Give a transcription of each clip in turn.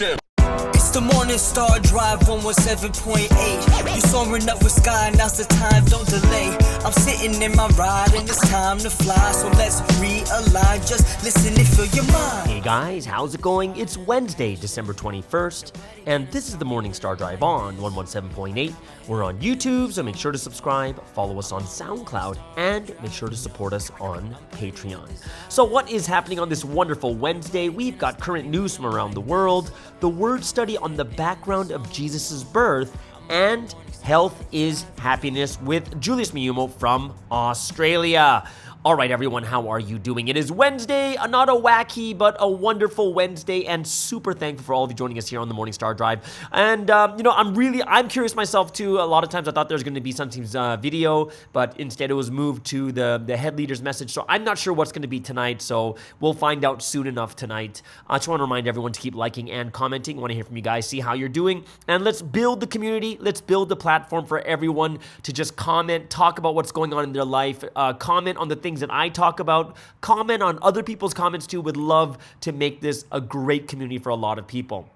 It's the Morning Star Drive 117.8. You soaring up with sky, now's the time, don't delay. I'm sitting in my ride and it's time to fly. So let's realign, just listen and fill your mind. Hey guys, how's it going? It's Wednesday, December 21st, and this is the Morning Star Drive on 117.8. We're on YouTube, so make sure to subscribe, follow us on SoundCloud, and make sure to support us on Patreon. So what is happening on this wonderful Wednesday? We've got current news from around the world, the word study on the background of Jesus' birth, and health is happiness with Julius Miumo from Australia. All right, everyone, how are you doing? It is Wednesday, not a wacky, but a wonderful Wednesday, and super thankful for all of you joining us here on the Morning Star Drive. And, I'm curious myself, too. A lot of times I thought there was going to be some team's video, but instead it was moved to the head leader's message. So I'm not sure what's going to be tonight, so we'll find out soon enough tonight. I just want to remind everyone to keep liking and commenting. I want to hear from you guys, see how you're doing, and let's build the community. Let's build the platform for everyone to just comment, talk about what's going on in their life, comment on the things that I talk about, comment on other people's comments too. Would love to make this a great community for a lot of people.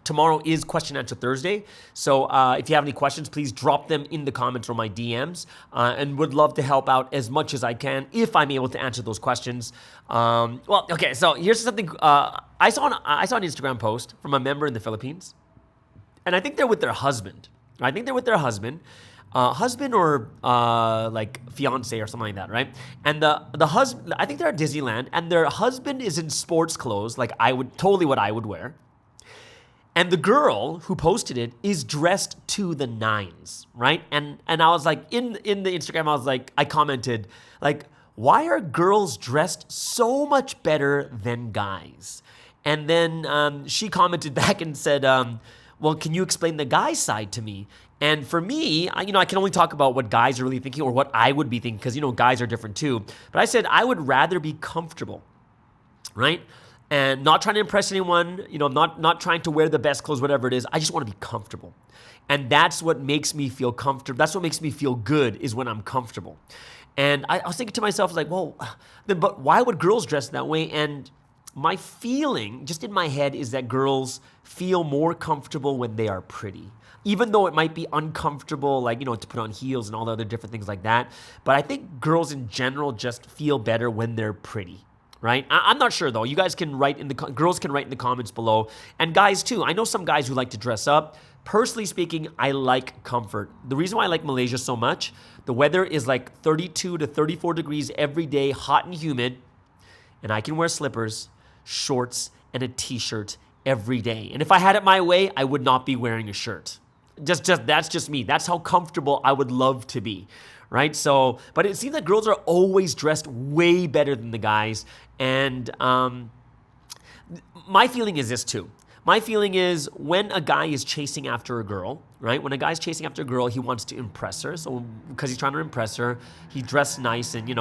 Tomorrow is Question Answer Thursday, so if you have any questions, please drop them in the comments or my DMs, and would love to help out as much as I can if I'm able to answer those questions. So here's something I saw an Instagram post from a member in the Philippines, and I think they're with their husband. Husband or like fiance or something like that, right? And the husband, I think they're at Disneyland, and their husband is in sports clothes, like totally what I would wear. And the girl who posted it is dressed to the nines, right? And I was like, in the Instagram, I commented, like, why are girls dressed so much better than guys? And then she commented back and said, well, can you explain the guy side to me? And for me, I can only talk about what guys are really thinking or what I would be thinking, because, guys are different too. But I said I would rather be comfortable, right? And not trying to impress anyone, not trying to wear the best clothes, whatever it is. I just want to be comfortable. And that's what makes me feel comfortable. That's what makes me feel good, is when I'm comfortable. And I was thinking to myself, but why would girls dress that way? And my feeling, just in my head, is that girls feel more comfortable when they are pretty. Even though it might be uncomfortable, to put on heels and all the other different things like that. But I think girls in general just feel better when they're pretty, right? I'm not sure, though. You guys can girls can write in the comments below. And guys, too. I know some guys who like to dress up. Personally speaking, I like comfort. The reason why I like Malaysia so much, the weather is like 32 to 34 degrees every day, hot and humid. And I can wear slippers, shorts, and a t-shirt every day. And if I had it my way, I would not be wearing a shirt. That's just me. That's how comfortable I would love to be, right? So, but it seems that girls are always dressed way better than the guys. And my feeling is this too. My feeling is when a guy is chasing after a girl, right? When a guy's chasing after a girl, he wants to impress her. So because he's trying to impress her, he dressed nice and,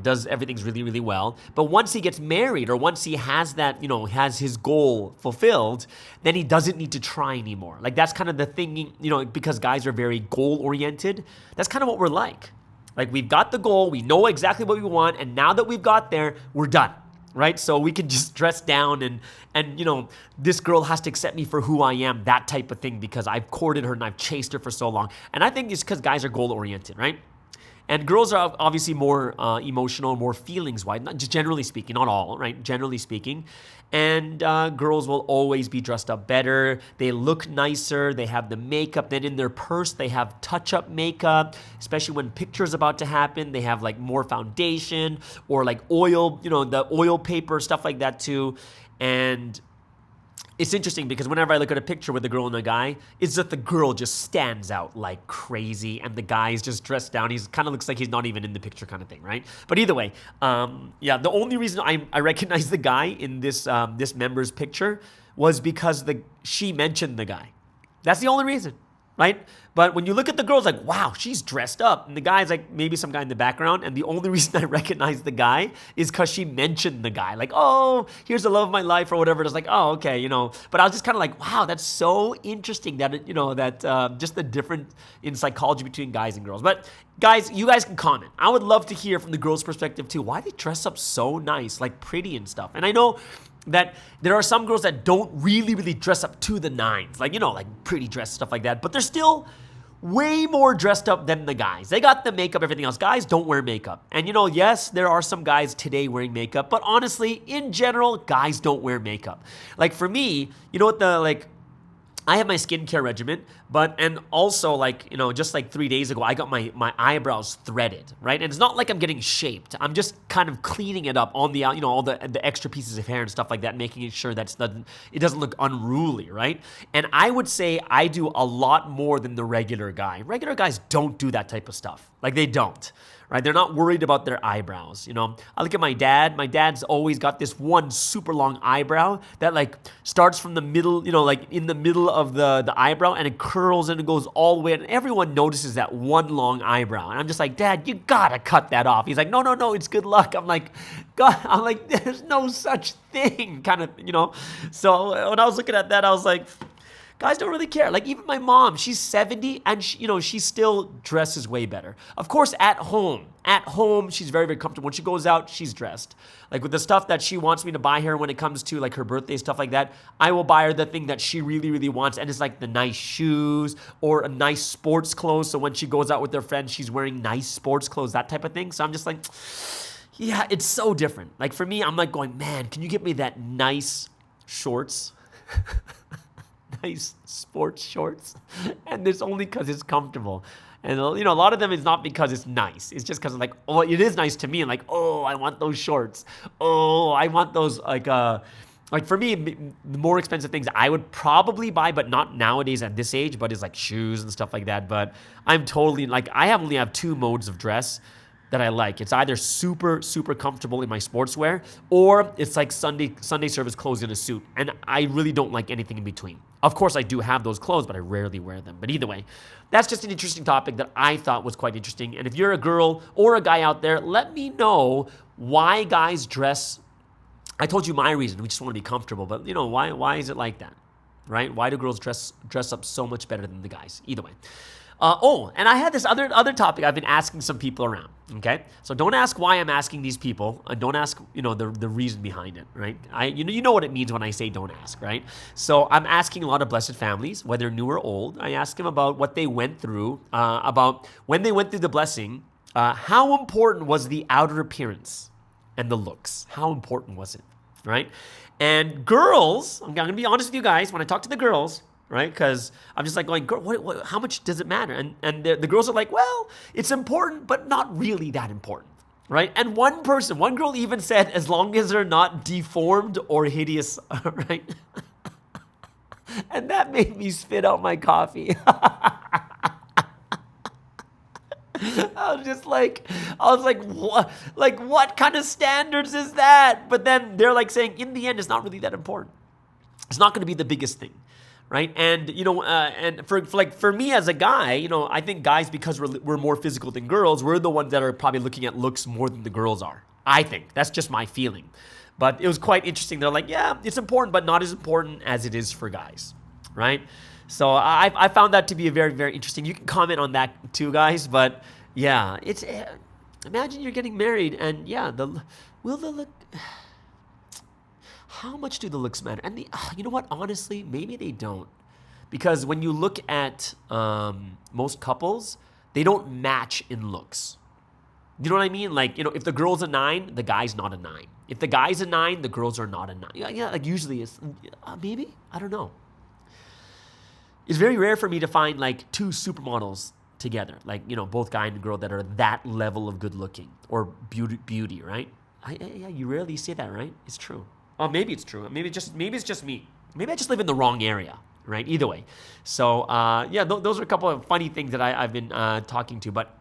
does everything's really, really well. But once he gets married, or once he has that, has his goal fulfilled, then he doesn't need to try anymore. Like, that's kind of the thing, because guys are very goal-oriented. That's kind of what we're like. Like, we've got the goal, we know exactly what we want, and now that we've got there, we're done. Right? So we can just dress down and this girl has to accept me for who I am, that type of thing, because I've courted her and I've chased her for so long. And I think it's because guys are goal-oriented, right? And girls are obviously more emotional, more feelings-wise, not just generally speaking, not all, right? Generally speaking. And girls will always be dressed up better. They look nicer. They have the makeup. Then in their purse, they have touch-up makeup, especially when pictures about to happen. They have more foundation or oil, the oil paper, stuff like that too. And it's interesting because whenever I look at a picture with a girl and a guy, it's that the girl just stands out like crazy and the guy is just dressed down. He's kind of looks like he's not even in the picture kind of thing, right? But either way, the only reason I recognize the guy in this member's picture was because she mentioned the guy. That's the only reason, right? But when you look at the girl, it's like, wow, she's dressed up. And the guy's maybe some guy in the background. And the only reason I recognize the guy is because she mentioned the guy. Oh, here's the love of my life or whatever. It's oh, okay, But I was just kind of wow, that's so interesting that, just the difference in psychology between guys and girls. But guys, you guys can comment. I would love to hear from the girls' perspective too. Why they dress up so nice, pretty and stuff. And I know that there are some girls that don't really dress up to the nines, like, like pretty dress, stuff like that, but they're still way more dressed up than the guys. They got the makeup, everything else. Guys don't wear makeup. And yes, there are some guys today wearing makeup, but honestly, in general, guys don't wear makeup. Like for me, I have my skincare regimen, and also just like 3 days ago, I got my eyebrows threaded, right? And it's not like I'm getting shaped. I'm just kind of cleaning it up on the all the extra pieces of hair and stuff like that, making sure that it doesn't look unruly, right? And I would say I do a lot more than the regular guy. Regular guys don't do that type of stuff. Like they don't. Right? They're not worried about their eyebrows. I look at my dad. My dad's always got this one super long eyebrow that starts from the middle, in the middle of the eyebrow, and it curls and it goes all the way. And everyone notices that one long eyebrow. And I'm just like, Dad, you gotta cut that off. He's like, no, it's good luck. I'm like, God, there's no such thing, kind of, So when I was looking at that, I was like, guys don't really care. Like even my mom, she's 70 and she still dresses way better. Of course, at home, she's very, very comfortable. When she goes out, she's dressed. Like with the stuff that she wants me to buy her when it comes to like her birthday, stuff like that, I will buy her the thing that she really, really wants. And it's like the nice shoes or a nice sports clothes. So when she goes out with her friends, she's wearing nice sports clothes, that type of thing. So I'm just like, yeah, it's so different. Like for me, I'm like going, man, can you get me that nice shorts? Nice sports shorts, and it's only because it's comfortable. And a lot of them is not because it's nice. It's just because like, oh, it is nice to me, and like, oh, I want those shorts. Oh, I want those like for me, the more expensive things I would probably buy, but not nowadays at this age, but it's like shoes and stuff like that. But I'm totally I only have two modes of dress that I like. It's either super, super comfortable in my sportswear, or it's like Sunday service clothes in a suit. And I really don't like anything in between. Of course, I do have those clothes, but I rarely wear them. But either way, that's just an interesting topic that I thought was quite interesting. And if you're a girl or a guy out there, let me know why guys dress. I told you my reason. We just want to be comfortable. But why is it like that, right? Why do girls dress up so much better than the guys? Either way. And I had this other topic I've been asking some people around, okay? So don't ask why I'm asking these people. Don't ask, the reason behind it, right? You know what it means when I say don't ask, right? So I'm asking a lot of blessed families, whether new or old. I ask them about what they went through, about when they went through the blessing, how important was the outer appearance and the looks? How important was it, right? And girls, I'm going to be honest with you guys, when I talk to the girls, right? Because I'm just like going, girl, how much does it matter? And the girls are like, well, it's important, but not really that important, right? And one girl even said, as long as they're not deformed or hideous, right? And that made me spit out my coffee. I was like, what? Like, what kind of standards is that? But then they're like saying, in the end, it's not really that important. It's not going to be the biggest thing. Right. And, and for me as a guy, I think guys, because we're more physical than girls, we're the ones that are probably looking at looks more than the girls are. I think that's just my feeling. But it was quite interesting. They're like, yeah, it's important, but not as important as it is for guys. Right. So I found that to be a very, very interesting. You can comment on that too, guys. But yeah, imagine you're getting married and how much do the looks matter? And you know what? Honestly, maybe they don't. Because when you look at most couples, they don't match in looks. You know what I mean? Like, if the girl's a 9, the guy's not a 9. If the guy's a 9, the girls are not a 9. Yeah, like usually it's, maybe? I don't know. It's very rare for me to find like two supermodels together. Like, both guy and girl that are that level of good looking or beauty, right? Yeah, you rarely see that, right? It's true. Oh, maybe it's true. Maybe it's just me. Maybe I just live in the wrong area, right? Either way. So, those are a couple of funny things that I've been talking to. But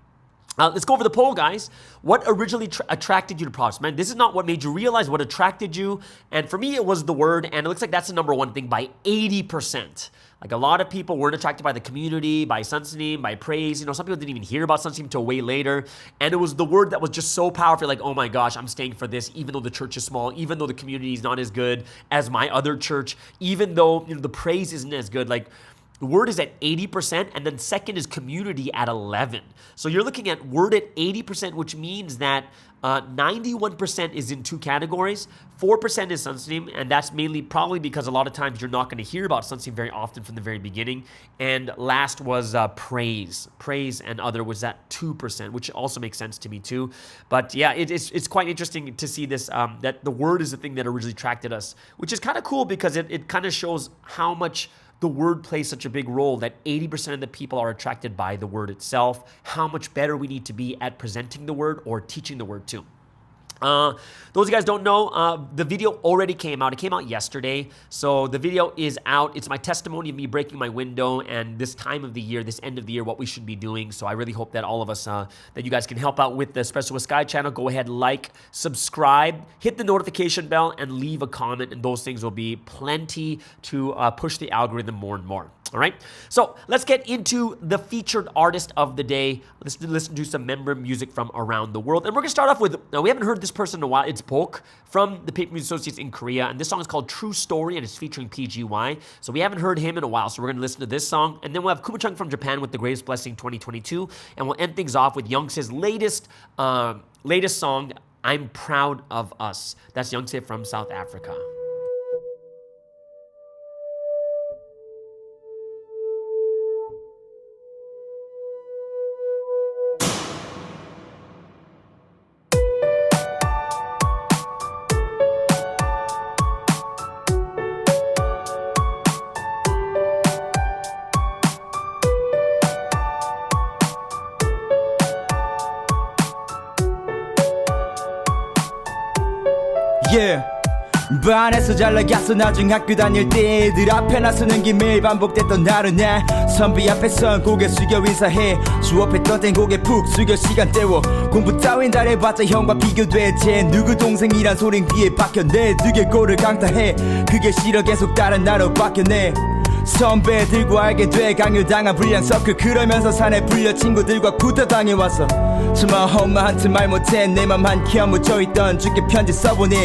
let's go over the poll, guys. What originally attracted you to Provi? Man, this is not what made you realize what attracted you. And for me, it was the word. And it looks like that's the number one thing by 80%. Like a lot of people weren't attracted by the community, by Sunsteam, by praise. Some people didn't even hear about Sunsteam until way later. And it was the word that was just so powerful. Like, oh my gosh, I'm staying for this, even though the church is small, even though the community is not as good as my other church, even though the praise isn't as good. Like, The word is at 80%, and then second is community at 11. So you're looking at word at 80%, which means that 91% is in two categories. 4% is Sunsteam, and that's mainly probably because a lot of times you're not going to hear about Sunsteam very often from the very beginning. And last was praise. Praise and other was at 2%, which also makes sense to me too. But yeah, it's quite interesting to see this, that the word is the thing that originally attracted us, which is kind of cool because it kind of shows how much the word plays such a big role, that 80% of the people are attracted by the word itself, how much better we need to be at presenting the word or teaching the word too. Those of you guys don't know, the video already came out. It came out yesterday. So the video is out. It's my testimony of me breaking my window and this time of the year, this end of the year, what we should be doing. So I really hope that all of us, that you guys can help out with the Espresso with Sky channel. Go ahead, like, subscribe, hit the notification bell, and leave a comment. And those things will be plenty to push the algorithm more and more. All right, so let's get into the featured artist of the day. Let's listen to some member music from around the world. And we're going to start off with, now we haven't heard this person in a while. It's Bok from the Paper Music Associates in Korea. And this song is called True Story, and it's featuring PGY. So we haven't heard him in a while, so we're going to listen to this song. And then we'll have Kuma-chung from Japan with The Greatest Blessing 2022. And we'll end things off with Youngse's latest song, I'm Proud of Us. That's Youngse from South Africa. Yeah. 반에서 잘 나갔어 나중 학교 다닐 때 애들 앞에 나서는 게 매일 반복됐던 하루냐 선비 앞에 선 고개 숙여 인사해 수업했던 땐 고개 푹 숙여 시간 때워 공부 따윈 잘해봤자 형과 비교돼 쟤 누구 동생이란 소린 귀에 박혔네 두개골을 강타해 그게 싫어 계속 다른 나로 바뀌었네 선배들과 알게 돼 강요당한 불량 서클 그러면서 산에 불려 친구들과 구타 당해왔어 정말 엄마한테 말 못해 내 맘 한켠 묻혀있던 주께 편지 써보니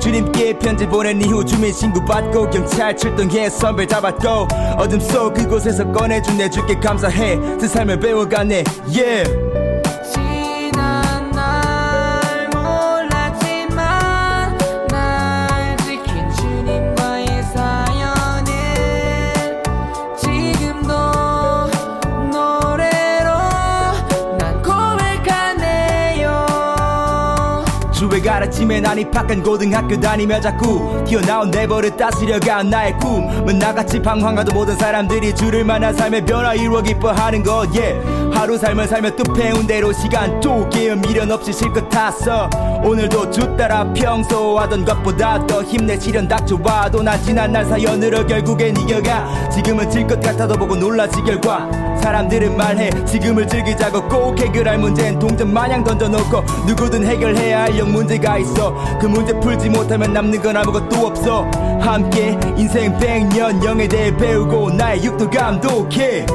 주님께 편지 보낸 이후 주민신고 받고 경찰 출동해 선배 잡았고 어둠 속 그곳에서 꺼내준 내 주께 감사해 그 삶을 배워가네 yeah. 가르침에 난 입학한 고등학교 다니며 자꾸 튀어나온 내 버릇 다스려간 나의 꿈은 나같이 방황하던 모든 사람들이 줄을 만난 삶의 변화 이루어 기뻐하는 것 yeah. 하루 삶을 살며 또 배운 대로 시간 또 깨어 미련 없이 실컷 탔어 오늘도 주 따라 평소 하던 것보다 더 힘내 시련 닥쳐와도 난 지난 날 사연으로 결국엔 이겨가 지금은 질 것 같아도 보고 놀라지 결과 사람들은 말해 지금을 즐기자고 꼭 해결할 문제는 동전 마냥 던져놓고 누구든 해결해야 할 영 문제가 있어 그 문제 풀지 못하면 남는 건 아무것도 없어 함께 인생 100년 영에 대해 배우고 나의 육도 감독해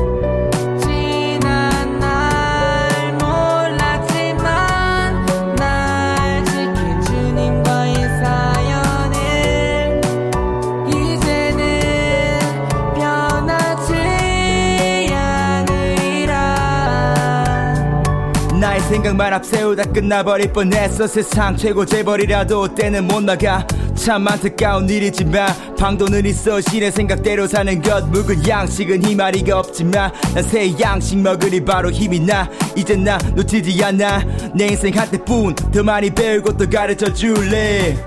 생각만 앞세우다 끝나버릴 뻔했어 세상 최고 재벌이라도 때는 못 나가 참 안타까운 일이지만 방도는 있어 신의 생각대로 사는 것 묵은 양식은 희마리가 없지만 난 새 양식 먹으니 바로 힘이 나 이젠 나 놓치지 않아 내 인생 한때뿐 더 많이 배우고 또 가르쳐 줄래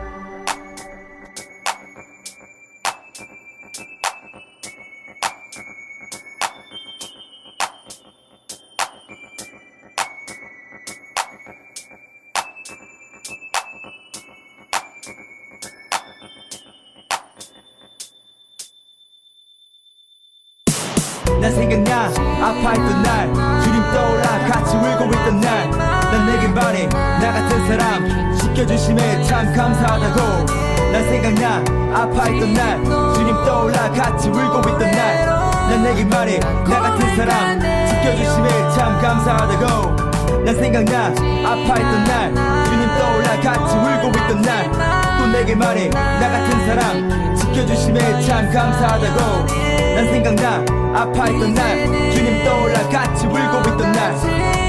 난 생각나 아파했던 날 주님 떠올라 같이 울고 있던 날 난 내게 말해 나 같은 사람 지켜주심에 참 감사하다고 난 생각나 아파했던 날 주님 떠올라 같이 울고 있던 날 난 내게 말해 나 같은 사람 지켜주심에 참 감사하다고 난 생각나 아파했던 날 주님 떠올라 같이 울고 있던 날 또 내게 말해 나 같은 사람 지켜주심에 참 감사하다고 난 생각나 아파했던 날 주님 떠올라 같이 울고 있던 날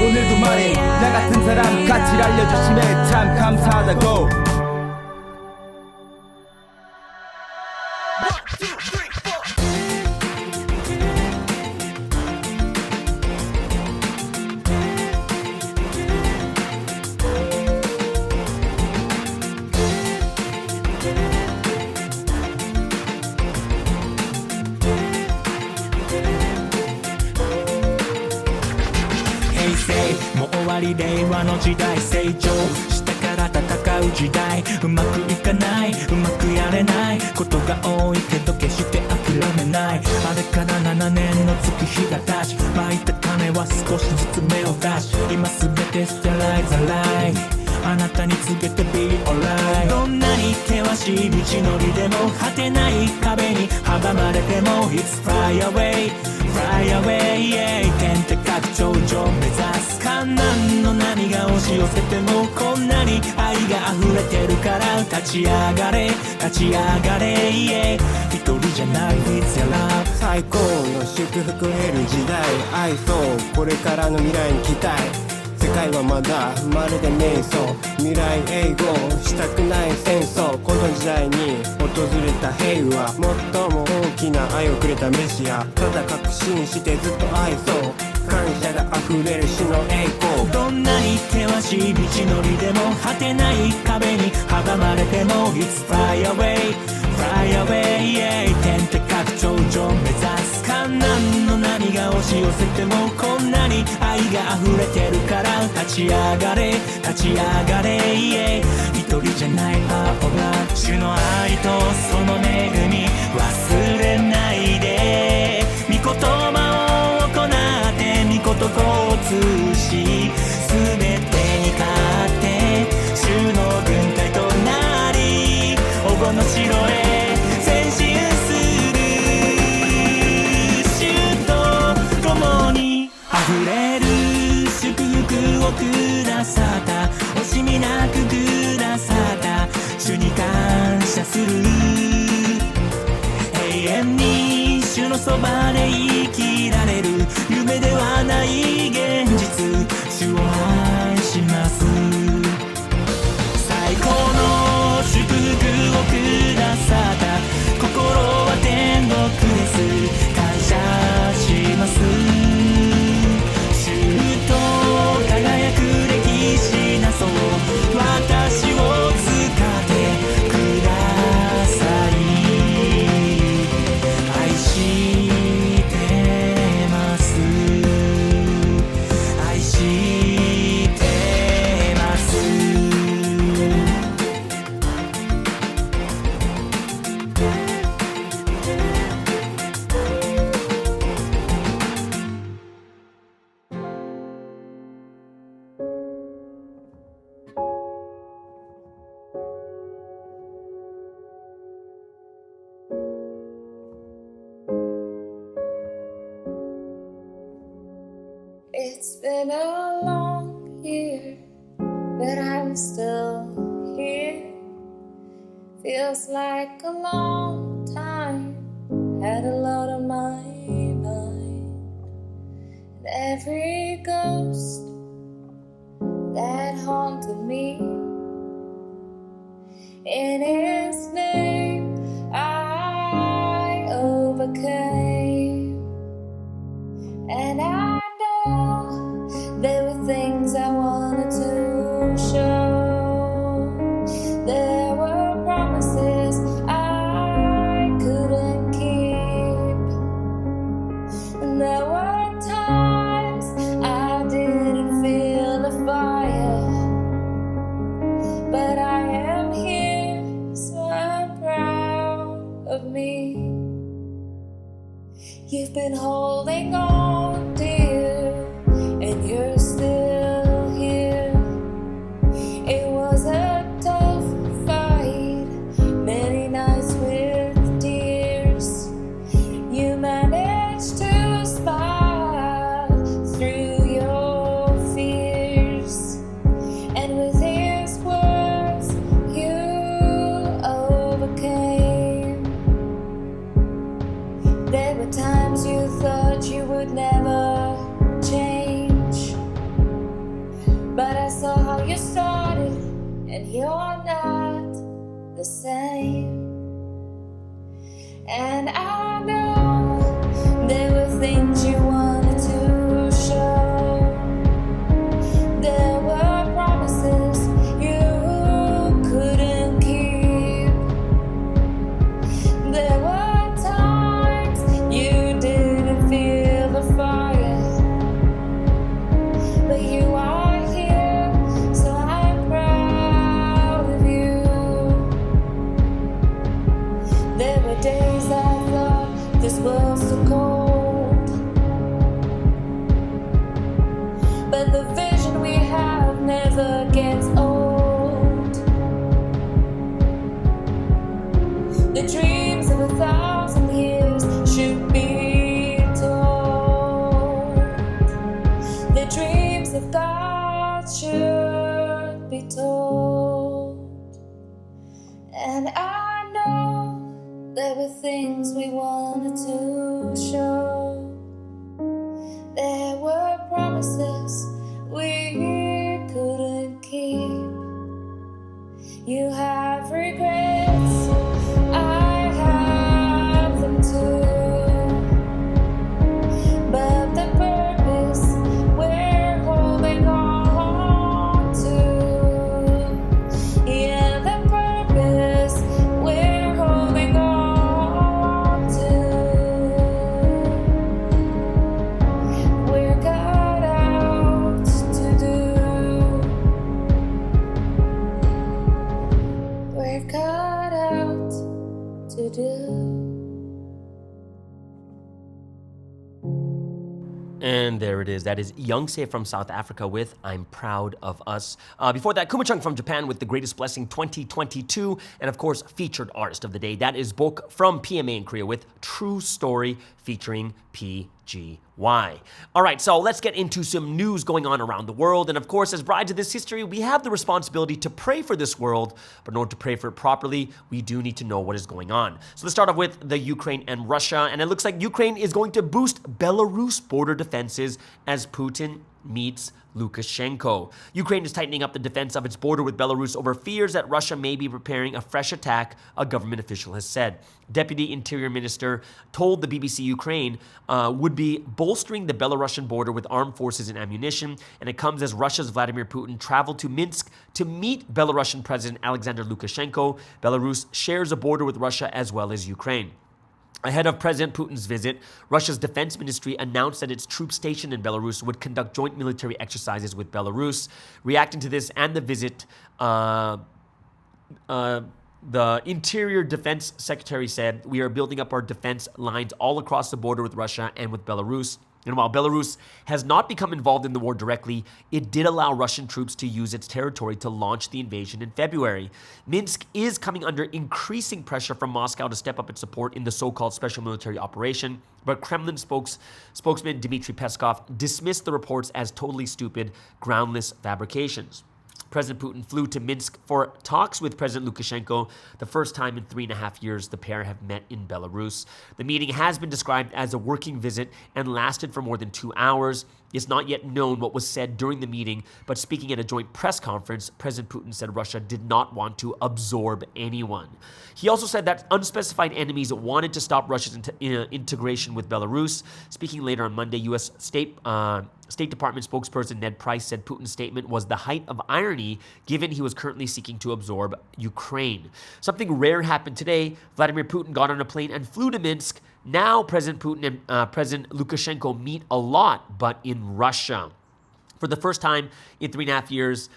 오늘도 말해 나 같은 사람 가치를 알려주심에 참 감사하다고もう終わり令和の時代成長下から戦う時代うまくいかないうまくやれないことが多いけど決して諦めないあれから7年の月日が経ち巻いた種は少しずつ芽を出し今すべて捨てらいざらいあなたに告げて Be alright どんなに険しい道のりでも果てない壁に阻まれても It's fly away Fly away 天高く頂上目指す観難の波が押し寄せてもこんなに愛が溢れてるから立ち上がれ立ち上がれ一人じゃない It's your love 最高の祝福得る時代愛そうこれからの未来に期待世界はまだまるで瞑想未来永劫したくない戦争この時代に訪れた平和最も大きな愛をくれたメシアただ確信してずっと愛そう感謝が溢れる死の栄光どんなに険しい道のりでも果てない壁に阻まれても It's fly away Fly away 天高く頂上目指す観難の波が押し寄せてもこんなに愛が溢れてるから立ち上がれ立ち上がれ一人じゃない青が主の愛とその恵み忘れないで御言葉を行って御言葉を通し全てに勝って主の軍隊となり黄金の城へ前進する主と共に溢れる祝福をくださった惜しみなくくださった主に感謝する永遠に主のそばで生きられる夢ではない現実主を愛します最高の祝福をくださった心は天国です感謝します主と輝く歴史なそう私を使ってください愛してます愛してますIt's been a long year, but I'm still here. Feels like a long time, had a lot on my mind. And every ghost that haunted me, in His name I overcame. And I there were things I wanted to show. There were promises I couldn't keep. And there were times I didn't feel the fire. But I am here, so I'm proud of me. You've been holding on, dear, and you're still here. It was a tough fight, many nights with tears. You managed to smile through your fears, and with His words you overcame. There were times you thought you would never change, but I saw how you started, and you're not the same. And I know there were things you wanted to show. There were promises you couldn't keep. There were times you didn't feel the fire, but you are here, so I'm proud of you. There were days I thought this world's too cold, but the vision we have never gets old. The dreams of 1,000 years should be told. The dreams of God should be told. And I know there were things we wanted to show. There were promises we couldn't keep. You have regrets, I have them too. But the purpose we're holding on to, yeah, the purpose we're holding on to, we're cut out to do. We're cut out to do. And there it is. That is Youngse from South Africa with I'm Proud of Us. Before that, Kumachung from Japan with The Greatest Blessing 2022. And of course, featured artist of the day. That is Bok from PMA in Korea with True Story featuring PGY. All right, so let's get into some news going on around the world. And of course, as brides of this history, we have the responsibility to pray for this world. But in order to pray for it properly, we do need to know what is going on. So let's start off with the Ukraine and Russia. And it looks like Ukraine is going to boost Belarus border defenses as Putin meets Lukashenko. Ukraine is tightening up the defense of its border with Belarus over fears that Russia may be preparing a fresh attack, a government official has said. Deputy Interior Minister told the BBC Ukraine would be bolstering the Belarusian border with armed forces and ammunition, and it comes as Russia's Vladimir Putin traveled to Minsk to meet Belarusian President Alexander Lukashenko. Belarus shares a border with Russia as well as Ukraine. Ahead of President Putin's visit, Russia's defense ministry announced that its troops stationed in Belarus would conduct joint military exercises with Belarus. Reacting to this and the visit, the Interior Defense Secretary said, "We are building up our defense lines all across the border with Russia and with Belarus." And while Belarus has not become involved in the war directly, it did allow Russian troops to use its territory to launch the invasion in February. Minsk is coming under increasing pressure from Moscow to step up its support in the so-called special military operation, but Kremlin spokesman Dmitry Peskov dismissed the reports as totally stupid, groundless fabrications. President Putin flew to Minsk for talks with President Lukashenko, the first time in 3.5 years the pair have met in Belarus. The meeting has been described as a working visit and lasted for more than 2 hours. It's not yet known what was said during the meeting, but speaking at a joint press conference, President Putin said Russia did not want to absorb anyone. He also said that unspecified enemies wanted to stop Russia's integration with Belarus. Speaking later on Monday, U.S. State Department spokesperson Ned Price said Putin's statement was the height of irony, given he was currently seeking to absorb Ukraine. Something rare happened today. Vladimir Putin got on a plane and flew to Minsk. Now President Putin and President Lukashenko meet a lot, but in Russia. For the first time in 3.5 years,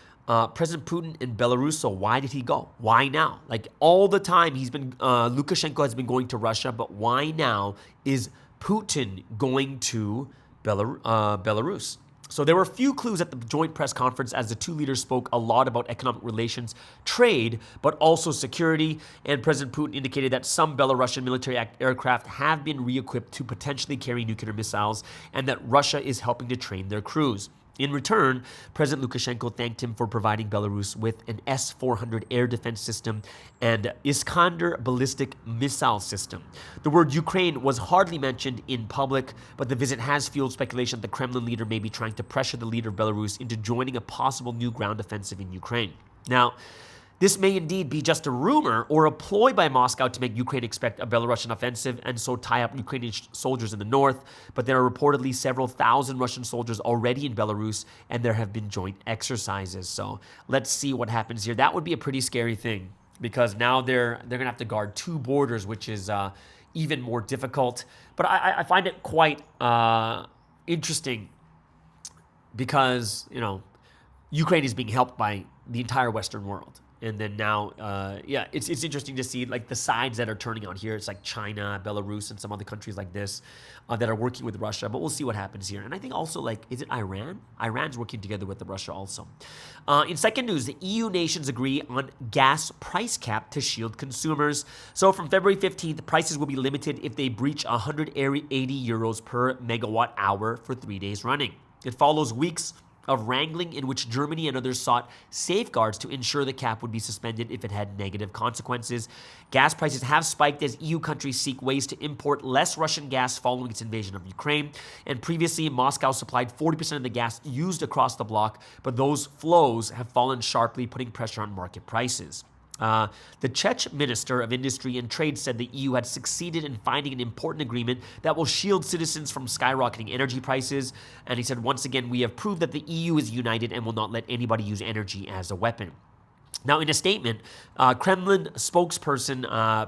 President Putin in Belarus. So why did he go? Why now? Like all the time Lukashenko has been going to Russia, but why now is Putin going to Belarus? So there were a few clues at the joint press conference as the two leaders spoke a lot about economic relations, trade, but also security. And President Putin indicated that some Belarusian military aircraft have been re-equipped to potentially carry nuclear missiles and that Russia is helping to train their crews. In return, President Lukashenko thanked him for providing Belarus with an S-400 air defense system and Iskander ballistic missile system. The word Ukraine was hardly mentioned in public, but the visit has fueled speculation that the Kremlin leader may be trying to pressure the leader of Belarus into joining a possible new ground offensive in Ukraine. Now, this may indeed be just a rumor or a ploy by Moscow to make Ukraine expect a Belarusian offensive and so tie up Ukrainian soldiers in the north, but there are reportedly several thousand Russian soldiers already in Belarus, and there have been joint exercises. So let's see what happens here. That would be a pretty scary thing, because now they're going to have to guard two borders, which is even more difficult. But I find it quite interesting because, Ukraine is being helped by the entire Western world. And then now, it's interesting to see like the sides that are turning on here. It's like China, Belarus, and some other countries like this that are working with Russia. But we'll see what happens here. And I think also, is it Iran? Iran's working together with Russia also. In second news, the EU nations agree on gas price cap to shield consumers. So from February 15th, prices will be limited if they breach 180 euros per megawatt hour for 3 days running. It follows weeks of wrangling in which Germany and others sought safeguards to ensure the cap would be suspended if it had negative consequences. Gas prices have spiked as EU countries seek ways to import less Russian gas following its invasion of Ukraine. And previously, Moscow supplied 40% of the gas used across the bloc, but those flows have fallen sharply, putting pressure on market prices. The Czech Minister of Industry and Trade said the EU had succeeded in finding an important agreement that will shield citizens from skyrocketing energy prices. And he said, once again, we have proved that the EU is united and will not let anybody use energy as a weapon. Now, in a statement, Kremlin spokesperson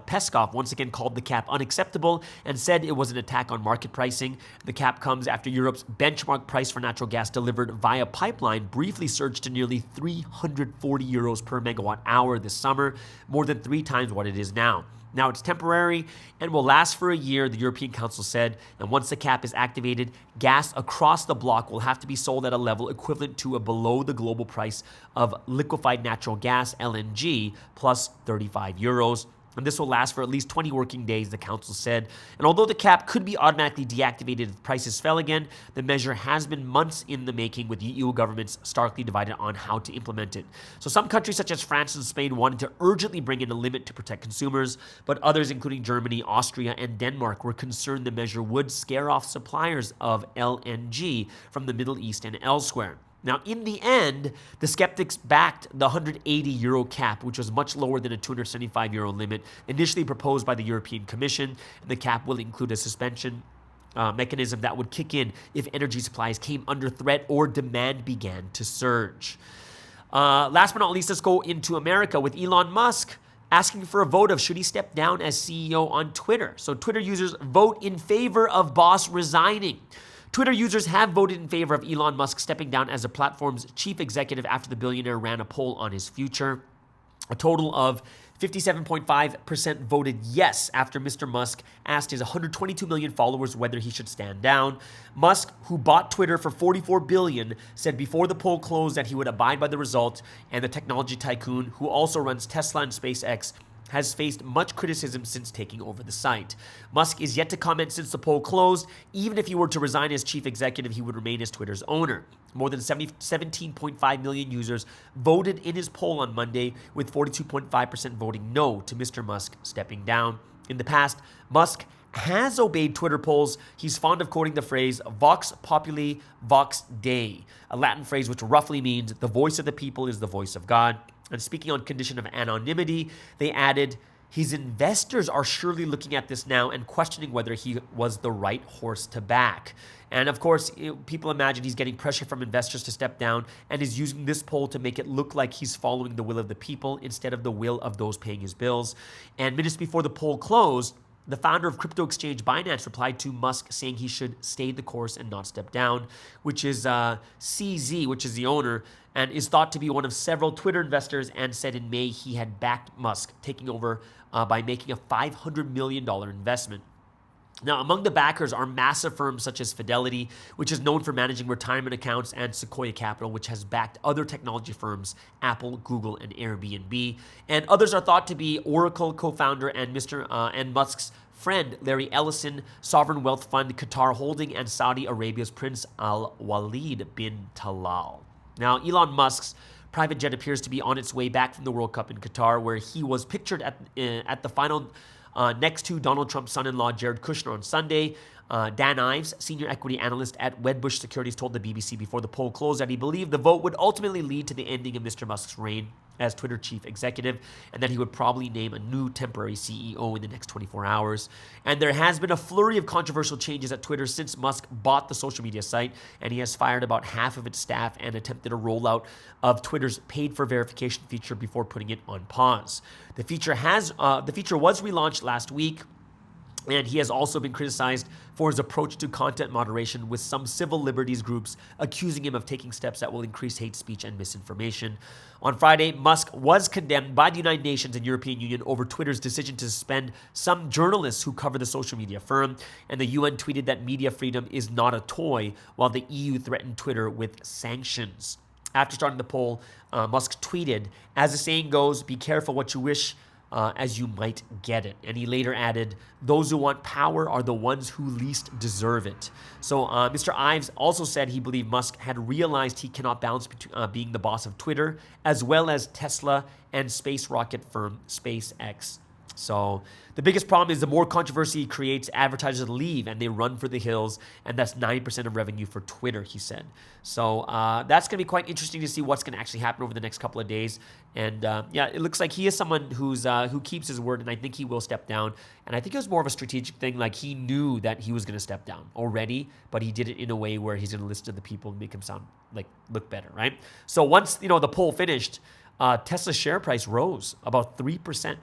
Peskov once again called the cap unacceptable and said it was an attack on market pricing. The cap comes after Europe's benchmark price for natural gas delivered via pipeline briefly surged to nearly 340 euros per megawatt hour this summer, more than 3 times what it is now. Now, it's temporary and will last for a year, the European Council said, and once the cap is activated, gas across the bloc will have to be sold at a level equivalent to a below the global price of liquefied natural gas, LNG, plus 35 euros. And this will last for at least 20 working days, the council said. And although the cap could be automatically deactivated if prices fell again, the measure has been months in the making, with EU governments starkly divided on how to implement it. So some countries such as France and Spain wanted to urgently bring in a limit to protect consumers, but others, including Germany, Austria, and Denmark, were concerned the measure would scare off suppliers of LNG from the Middle East and elsewhere. Now, in the end, the skeptics backed the 180 euro cap, which was much lower than a 275 euro limit initially proposed by the European Commission. The cap will include a suspension mechanism that would kick in if energy supplies came under threat or demand began to surge. Last but not least, let's go into America with Elon Musk asking for a vote of should he step down as CEO on Twitter. So Twitter users vote in favor of boss resigning. Twitter users have voted in favor of Elon Musk stepping down as the platform's chief executive after the billionaire ran a poll on his future. A total of 57.5% voted yes after Mr. Musk asked his 122 million followers whether he should stand down. Musk, who bought Twitter for $44 billion, said before the poll closed that he would abide by the result, and the technology tycoon, who also runs Tesla and SpaceX, has faced much criticism since taking over the site. Musk is yet to comment since the poll closed. Even if he were to resign as chief executive, he would remain as Twitter's owner. More than 17.5 million users voted in his poll on Monday, with 42.5% voting no to Mr. Musk stepping down. In the past, Musk has obeyed Twitter polls. He's fond of quoting the phrase vox populi, vox Dei, a Latin phrase which roughly means the voice of the people is the voice of God. And speaking on condition of anonymity, they added, his investors are surely looking at this now and questioning whether he was the right horse to back. And of course, people imagine he's getting pressure from investors to step down and is using this poll to make it look like he's following the will of the people instead of the will of those paying his bills. And minutes before the poll closed, the founder of crypto exchange Binance replied to Musk saying he should stay the course and not step down, which is CZ, which is the owner, and is thought to be one of several Twitter investors, and said in May he had backed Musk, taking over by making a $500 million investment. Now, among the backers are massive firms such as Fidelity, which is known for managing retirement accounts, and Sequoia Capital, which has backed other technology firms, Apple, Google, and Airbnb. And others are thought to be Oracle co-founder and Musk's friend Larry Ellison, Sovereign Wealth Fund Qatar Holding, and Saudi Arabia's Prince Al Walid bin Talal. Now, Elon Musk's private jet appears to be on its way back from the World Cup in Qatar, where he was pictured at the final next to Donald Trump's son-in-law Jared Kushner on Sunday. Dan Ives, senior equity analyst at Wedbush Securities, told the BBC before the poll closed that he believed the vote would ultimately lead to the ending of Mr. Musk's reign as Twitter chief executive, and that he would probably name a new temporary CEO in the next 24 hours. And there has been a flurry of controversial changes at Twitter since Musk bought the social media site, and he has fired about half of its staff and attempted a rollout of Twitter's paid-for verification feature before putting it on pause. The feature was relaunched last week, and he has also been criticized for his approach to content moderation, with some civil liberties groups accusing him of taking steps that will increase hate speech and misinformation. On Friday, Musk was condemned by the United Nations and European Union over Twitter's decision to suspend some journalists who cover the social media firm, and the UN tweeted that media freedom is not a toy, while the EU threatened Twitter with sanctions. After starting the poll, Musk tweeted, "As the saying goes, be careful what you wish, as you might get it." And he later added, "Those who want power are the ones who least deserve it." So Mr. Ives also said he believed Musk had realized he cannot balance between being the boss of Twitter as well as Tesla and space rocket firm SpaceX. So the biggest problem is the more controversy he creates, advertisers leave and they run for the hills, and that's 90% of revenue for Twitter, he said. So that's going to be quite interesting to see what's going to actually happen over the next couple of days. And yeah, it looks like he is someone who keeps his word, and I think he will step down. And I think it was more of a strategic thing. Like, he knew that he was going to step down already, but he did it in a way where he's going to listen to the people and make him look better, right? So once the poll finished, Tesla's share price rose about 3%.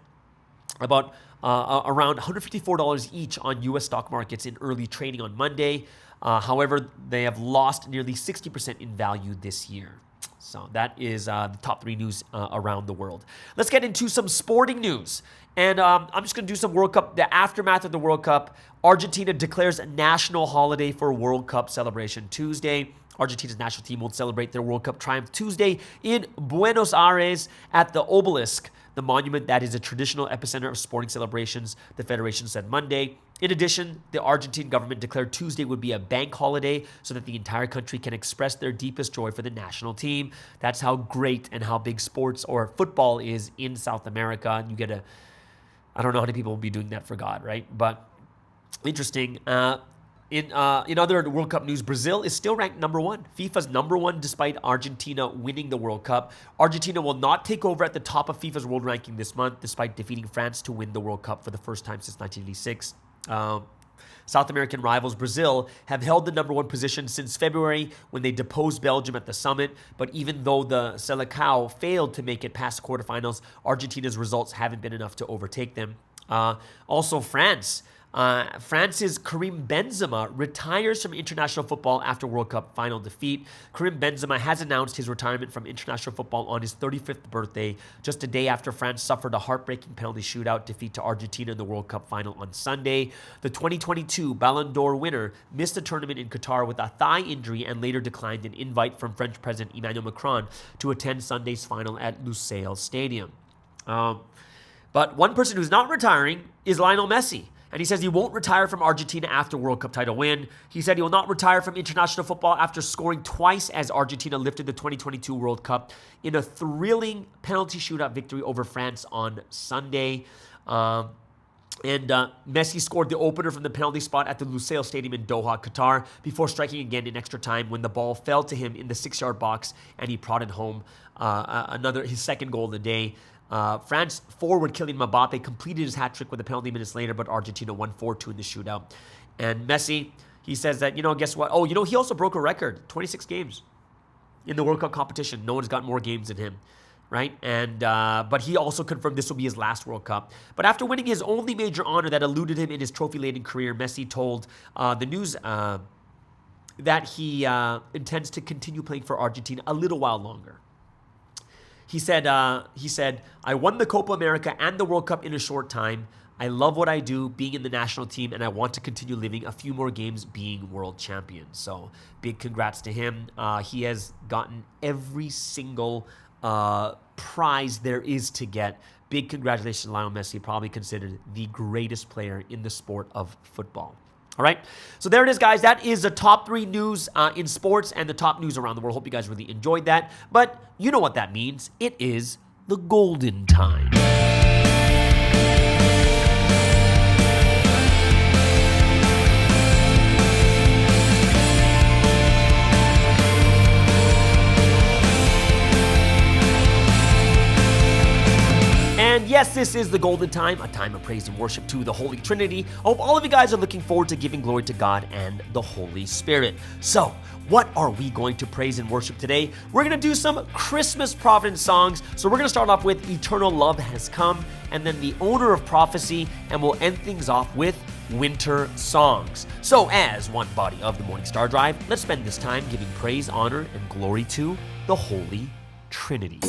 About around $154 each on U.S. stock markets in early trading on Monday. However, they have lost nearly 60% in value this year. So that is the top 3 news around the world. Let's get into some sporting news. And I'm just going to do some World Cup, the aftermath of the World Cup. Argentina declares a national holiday for World Cup celebration Tuesday. Argentina's national team will celebrate their World Cup triumph Tuesday in Buenos Aires at the Obelisk, the monument that is a traditional epicenter of sporting celebrations, the federation said Monday. In addition, the Argentine government declared Tuesday would be a bank holiday so that the entire country can express their deepest joy for the national team. That's how great and how big sports or football is in South America. And you get I don't know how many people will be doing that for God, right? But interesting. In other World Cup news, Brazil is still ranked number 1. FIFA's number 1 despite Argentina winning the World Cup. Argentina will not take over at the top of FIFA's world ranking this month, despite defeating France to win the World Cup for the first time since 1986. South American rivals Brazil have held the number 1 position since February when they deposed Belgium at the summit. But even though the Selecao failed to make it past the quarterfinals, Argentina's results haven't been enough to overtake them. Also, France. France's Karim Benzema retires from international football after World Cup final defeat. Karim Benzema has announced his retirement from international football on his 35th birthday, just a day after France suffered a heartbreaking penalty shootout defeat to Argentina in the World Cup final on Sunday. The 2022 Ballon d'Or winner missed the tournament in Qatar with a thigh injury and later declined an invite from French President Emmanuel Macron to attend Sunday's final at Lusail Stadium. But one person who's not retiring is Lionel Messi. And he says he won't retire from Argentina after World Cup title win. He said he will not retire from international football after scoring twice as Argentina lifted the 2022 World Cup in a thrilling penalty shootout victory over France on Sunday. Messi scored the opener from the penalty spot at the Lusail Stadium in Doha, Qatar, before striking again in extra time when the ball fell to him in the 6-yard box and he prodded home his second goal of the day. France forward Kylian Mbappe completed his hat trick with a penalty minutes later, but Argentina won 4-2 in the shootout. And Messi, he says that, guess what? Oh, he also broke a record, 26 games in the World Cup competition. No one's got more games than him, right? And but he also confirmed this will be his last World Cup. But after winning his only major honor that eluded him in his trophy-laden career, Messi told the news that he intends to continue playing for Argentina a little while longer. He said, I won the Copa America and the World Cup in a short time. I love what I do, being in the national team, and I want to continue living a few more games being world champion. So big congrats to him. He has gotten every single prize there is to get big congratulations to Lionel Messi, probably considered the greatest player in the sport of football. All right, so there it is, guys. That is the top 3 news in sports and the top news around the world. Hope you guys really enjoyed that. But you know what that means. It is the golden time. And yes, this is the golden time, a time of praise and worship to the Holy Trinity. I hope all of you guys are looking forward to giving glory to God and the Holy Spirit. So, what are we going to praise and worship today? We're going to do some Christmas Providence songs. So we're going to start off with Eternal Love Has Come, and then The Owner of Prophecy, and we'll end things off with Winter Songs. So as one body of the Morning Star Drive, let's spend this time giving praise, honor, and glory to the Holy Trinity.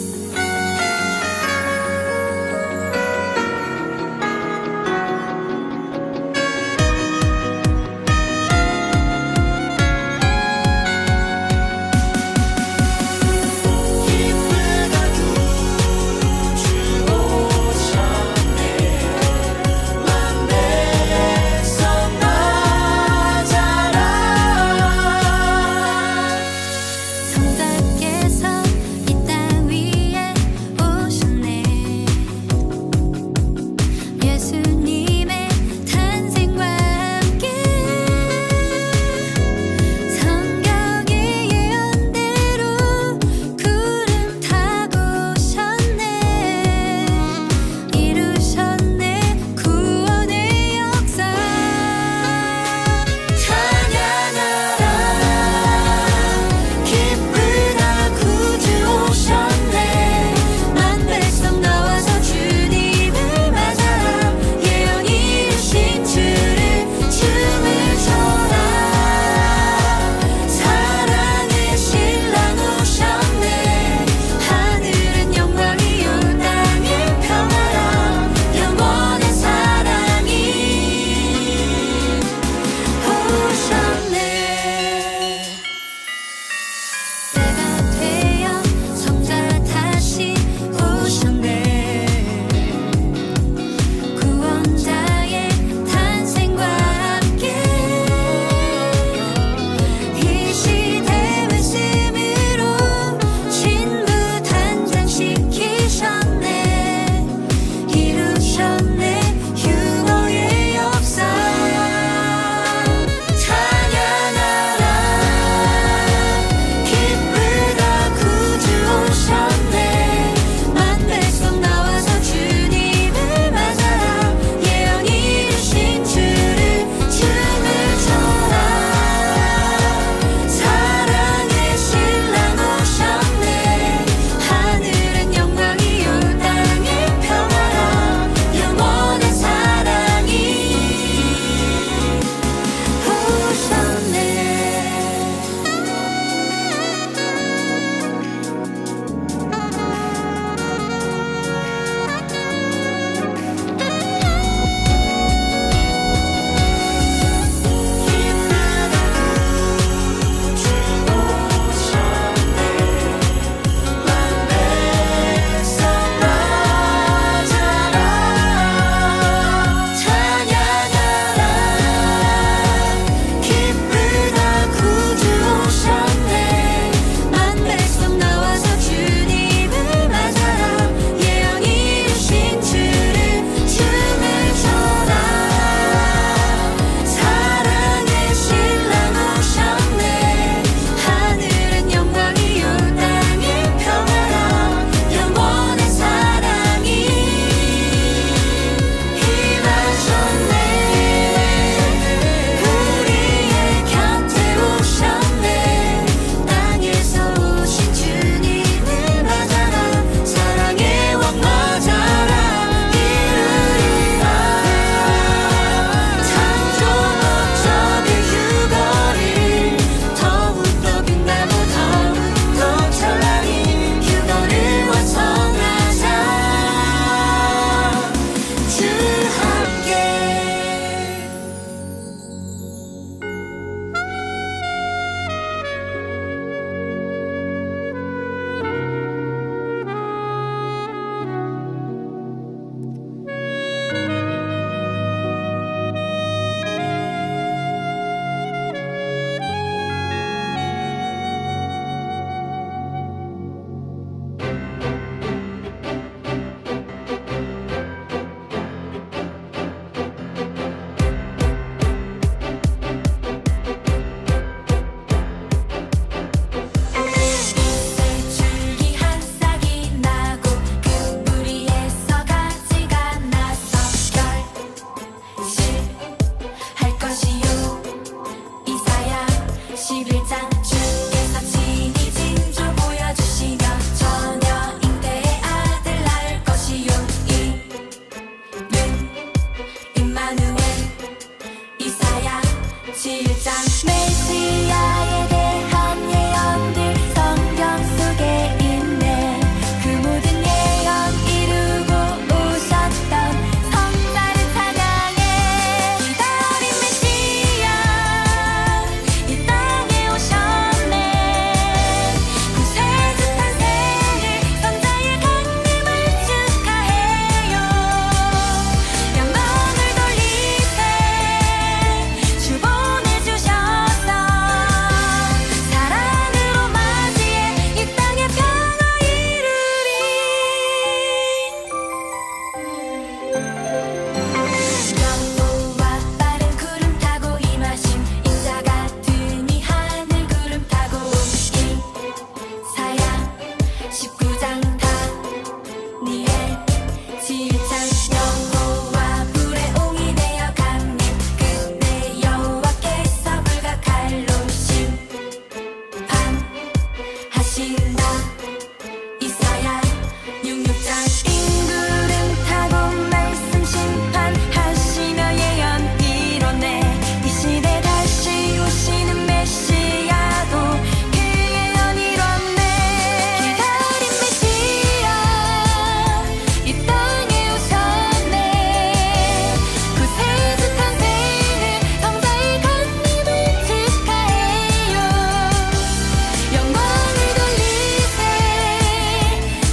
성자께서 이 땅 위에 7장 메시아에 대한 예언들 성경 속에 있네. 그 모든 예언 이루고 오셨던 성자를 찬양해. 기다린 메시아 이 땅에 오셨네. 구세주 탄생을 성자의 강림을 축하해요. 영광을 돌리세 주 보내주셔서 사랑으로 맞이해 이 땅에 평화 이루리. 영호와 빠른 구름 타고 임하심 인자 같으니 하늘 구름 타고 온 이사야 19장 다니엘 7장 여호와 불의 옹이 되어 강림 그때 여호와께서 불과 칼로 심판하신다. 이사야 66장 인구름 타고 말씀 심판하시며 예언 이뤄내. 이 시대 다시 오시는 메시아도 그 예언 이뤘네. 기다린 메시아 이 땅에 오셨네. 구세주 탄생을 성자의 강림을 축하해요. 영광을 돌리세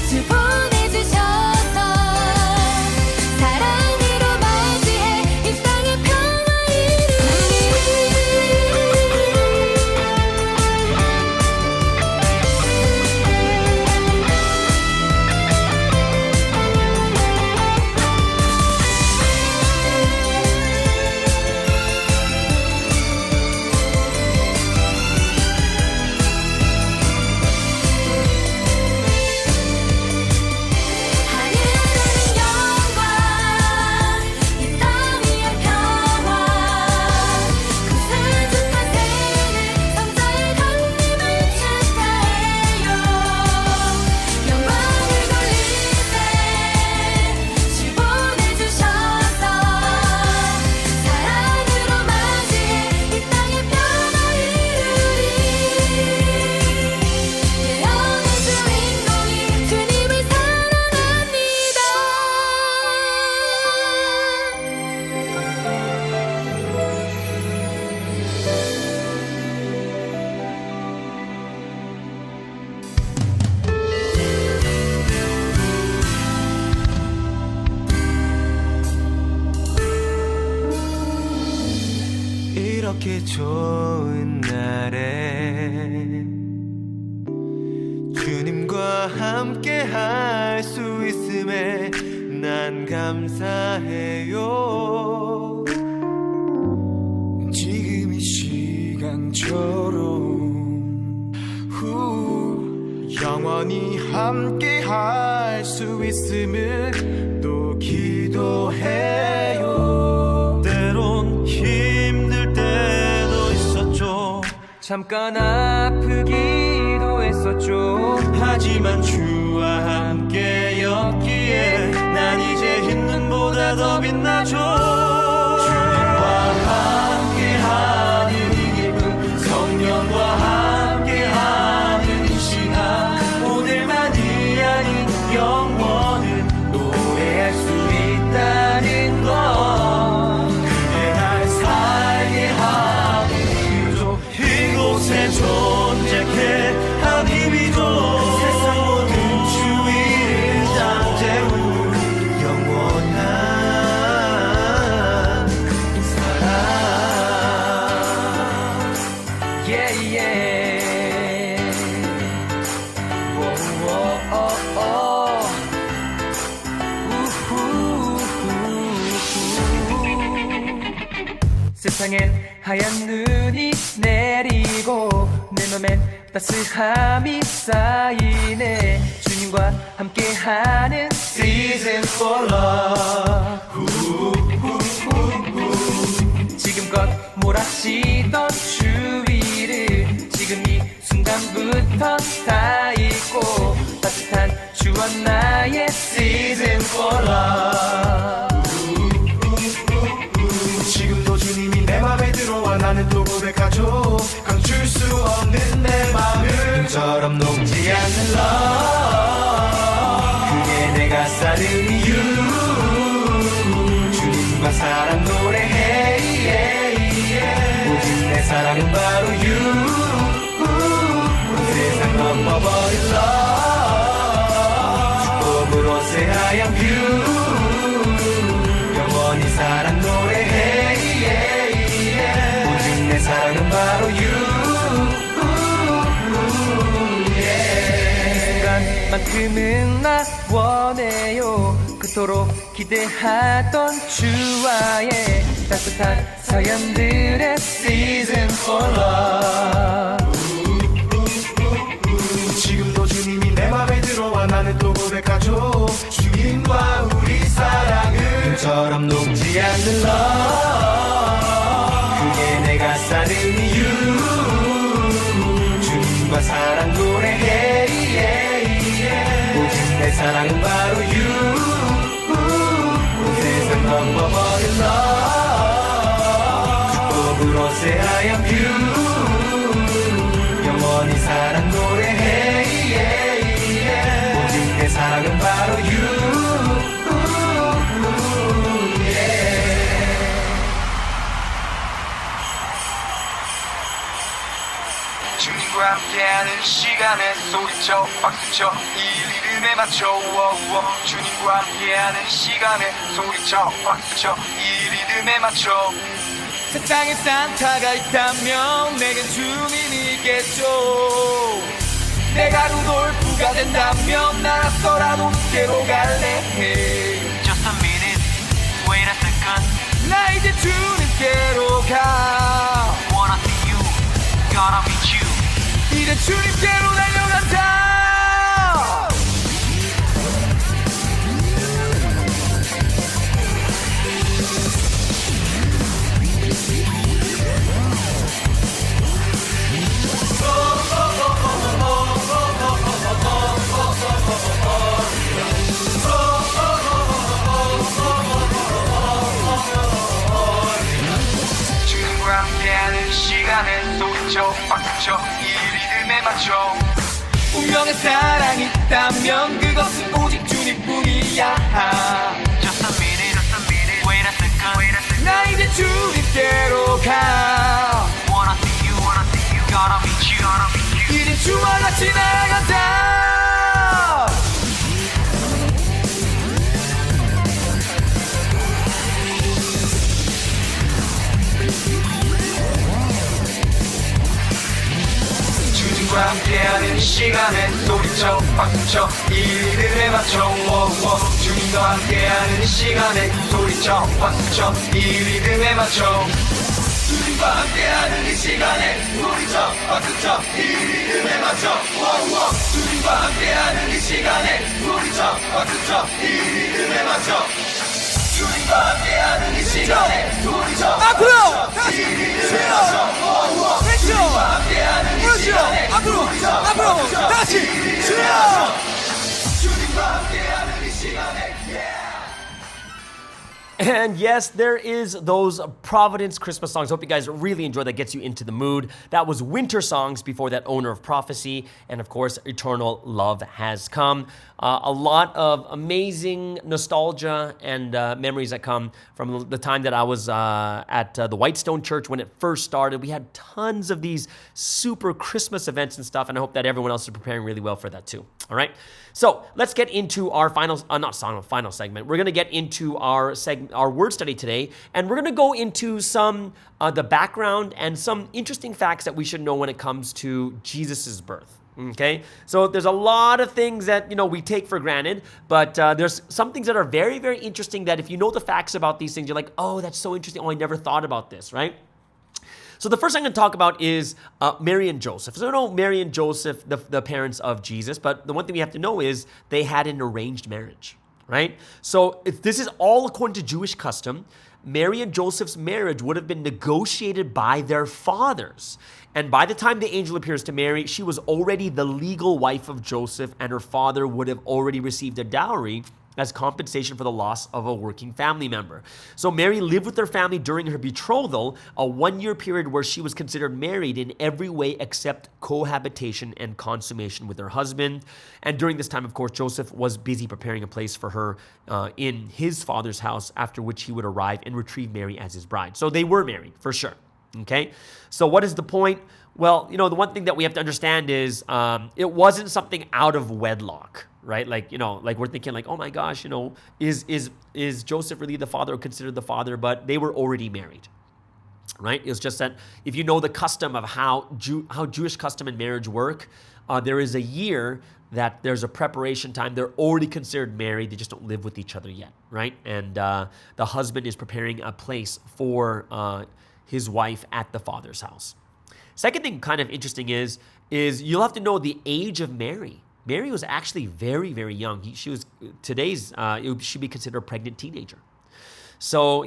주 보내주셔서 사랑으로 맞이해 이 땅에 평화 이루리. 하늘은 영광 이 땅 위에 평화. 구세주 탄생을 성자의 강림을 축하해요. 영광을 돌리세 주 보내주셔서 사랑으로 맞이해 이 땅에 평화 이루리. 예언의 주인공이 주님을 사랑합니다. 이렇게 좋은 날에 주님과 함께 할 수 있음에 난 감사해요. 지금 이 시간처럼 영원히 함께 할 수 있음을 또 기도해요. 때론 힘들 때도 있었죠. 잠깐 아프기도 했었죠. 하지만 주와 함께였기에 난 이제 있는 보다 더 빛나죠. 주님과 함께하는 이 기쁨 성령과 함께하는 이 시간 오늘만이 아닌 영원을 노래할 수 있다는 것 그게 날 살게 하는 이유죠. 이곳에 존재해 한 힘이죠. 세상 모든 주위를 잠재운 영원한 사랑. Yeah, yeah. 세상엔 하얀 눈이 내리고 내 맘엔 따스함이 쌓이네. 주님과 함께하는 Season for love. 지금껏 몰아치던 주위를 지금 이 순간부터 다 잊고 따뜻한 주와 나의 Season for love. 지금도 주님이 내 맘에 들어와 나는 나는 또 고백하죠 감출 수 없는 내 마음을 처럼 녹지 않는 love 그게 내가 사는 이유 주님과 사랑 노래해 오직 내 사랑은 바로 you 세상 덮어버린 love 축복으로 새하얀 뷰 영원히 사랑 노래해 오직 내 사랑은 바로 you 만큼은 나 원해요 그토록 기대하던 주와의 따뜻한 사연들의 season for love 지금도 주님이 내 맘에 들어와 나는 또 고백하죠 주님과 우리 사랑을 처럼 녹지 않는 love 그게 내가 사는 이유 주님과 사랑 노래해 오직 내 사랑은 바로 you 세상 덮어버린 love 축복으로 새하얀 뷰 영원히 사랑 노래해 오직 내 사랑은 바로 you 주님과 함께하는 시간에 소리쳐 박수쳐 이 리듬에 맞춰 주님과 함께하는 시간에 소리쳐 박수쳐 이 리듬에 맞춰 세상에 산타가 있다면 내겐 주님이겠죠 내가 루돌프가 된다면 나라서라도 늦게로 갈래 Just a minute, wait a second 나 이제 주님께로 가 Wanna see you, gotta meet you 이제 주님께로 달려간다 주님과 함께하는 시간에 소리쳐 박수쳐 이 리듬에 맞춰 운명의 사랑이 있다면 그것은 오직 주님뿐이야 Just a minute, wait a second 나 이제 주님께로 가 Wanna see you, gotta meet you 이제 주와 같이 나아간다 주님과 함께하는 시간에 소리쳐 박수쳐 이 리듬에 맞춰 주님과 함께하는 시간에 소리쳐 박수쳐 이 리듬에 맞춰 주님과 함께하는 이 시간에 소리쳐 박수쳐 이 리듬에 맞춰 주님과 함께하는 이 시간에 소리쳐 박수쳐 이 리듬에 맞춰 주님과 함께하는 이 시간에 소리쳐 앞으로 다시 주님과 함께하는 이 시간에 앞으로 다시 주님과 함께하는 이 시간에 And yes, there is those Providence Christmas songs. Hope you guys really enjoy that. Gets you into the mood. That was Winter Songs before that, Owner of Prophecy. And of course, Eternal Love Has Come. A lot of amazing nostalgia and memories that come from the time that I was at the Whitestone Church when it first started. We had tons of these super Christmas events and stuff. And I hope that everyone else is preparing really well for that too. All right. So let's get into our final segment. We're going to get into our word study today, and we're going to go into some the background and some interesting facts that we should know when it comes to Jesus's birth. Okay, so there's a lot of things that we take for granted, but there's some things that are very, very interesting that if you know the facts about these things, you're like, oh, that's so interesting. Oh, I never thought about this, right? So the first thing I'm going to talk about is Mary and Joseph. So I know Mary and Joseph, the parents of Jesus, but the one thing we have to know is they had an arranged marriage, right? So if this is all according to Jewish custom. Mary and Joseph's marriage would have been negotiated by their fathers. And by the time the angel appears to Mary, she was already the legal wife of Joseph, and her father would have already received a dowry as compensation for the loss of a working family member. So Mary lived with her family during her betrothal, a 1-year period where she was considered married in every way except cohabitation and consummation with her husband. And during this time, of course, Joseph was busy preparing a place for her in his father's house, after which he would arrive and retrieve Mary as his bride. So they were married, for sure. Okay? So what is the point? Well, the one thing that we have to understand is it wasn't something out of wedlock, right? Like we're thinking like, oh my gosh, is Joseph really the father or considered the father? But they were already married, right? It's just that if you know the custom of how Jewish custom and marriage work, there is a year that there's a preparation time. They're already considered married. They just don't live with each other yet, right? And the husband is preparing a place for his wife at the father's house. Second thing kind of interesting is you'll have to know the age of Mary. Mary was actually very, very young. She'd be considered a pregnant teenager. So,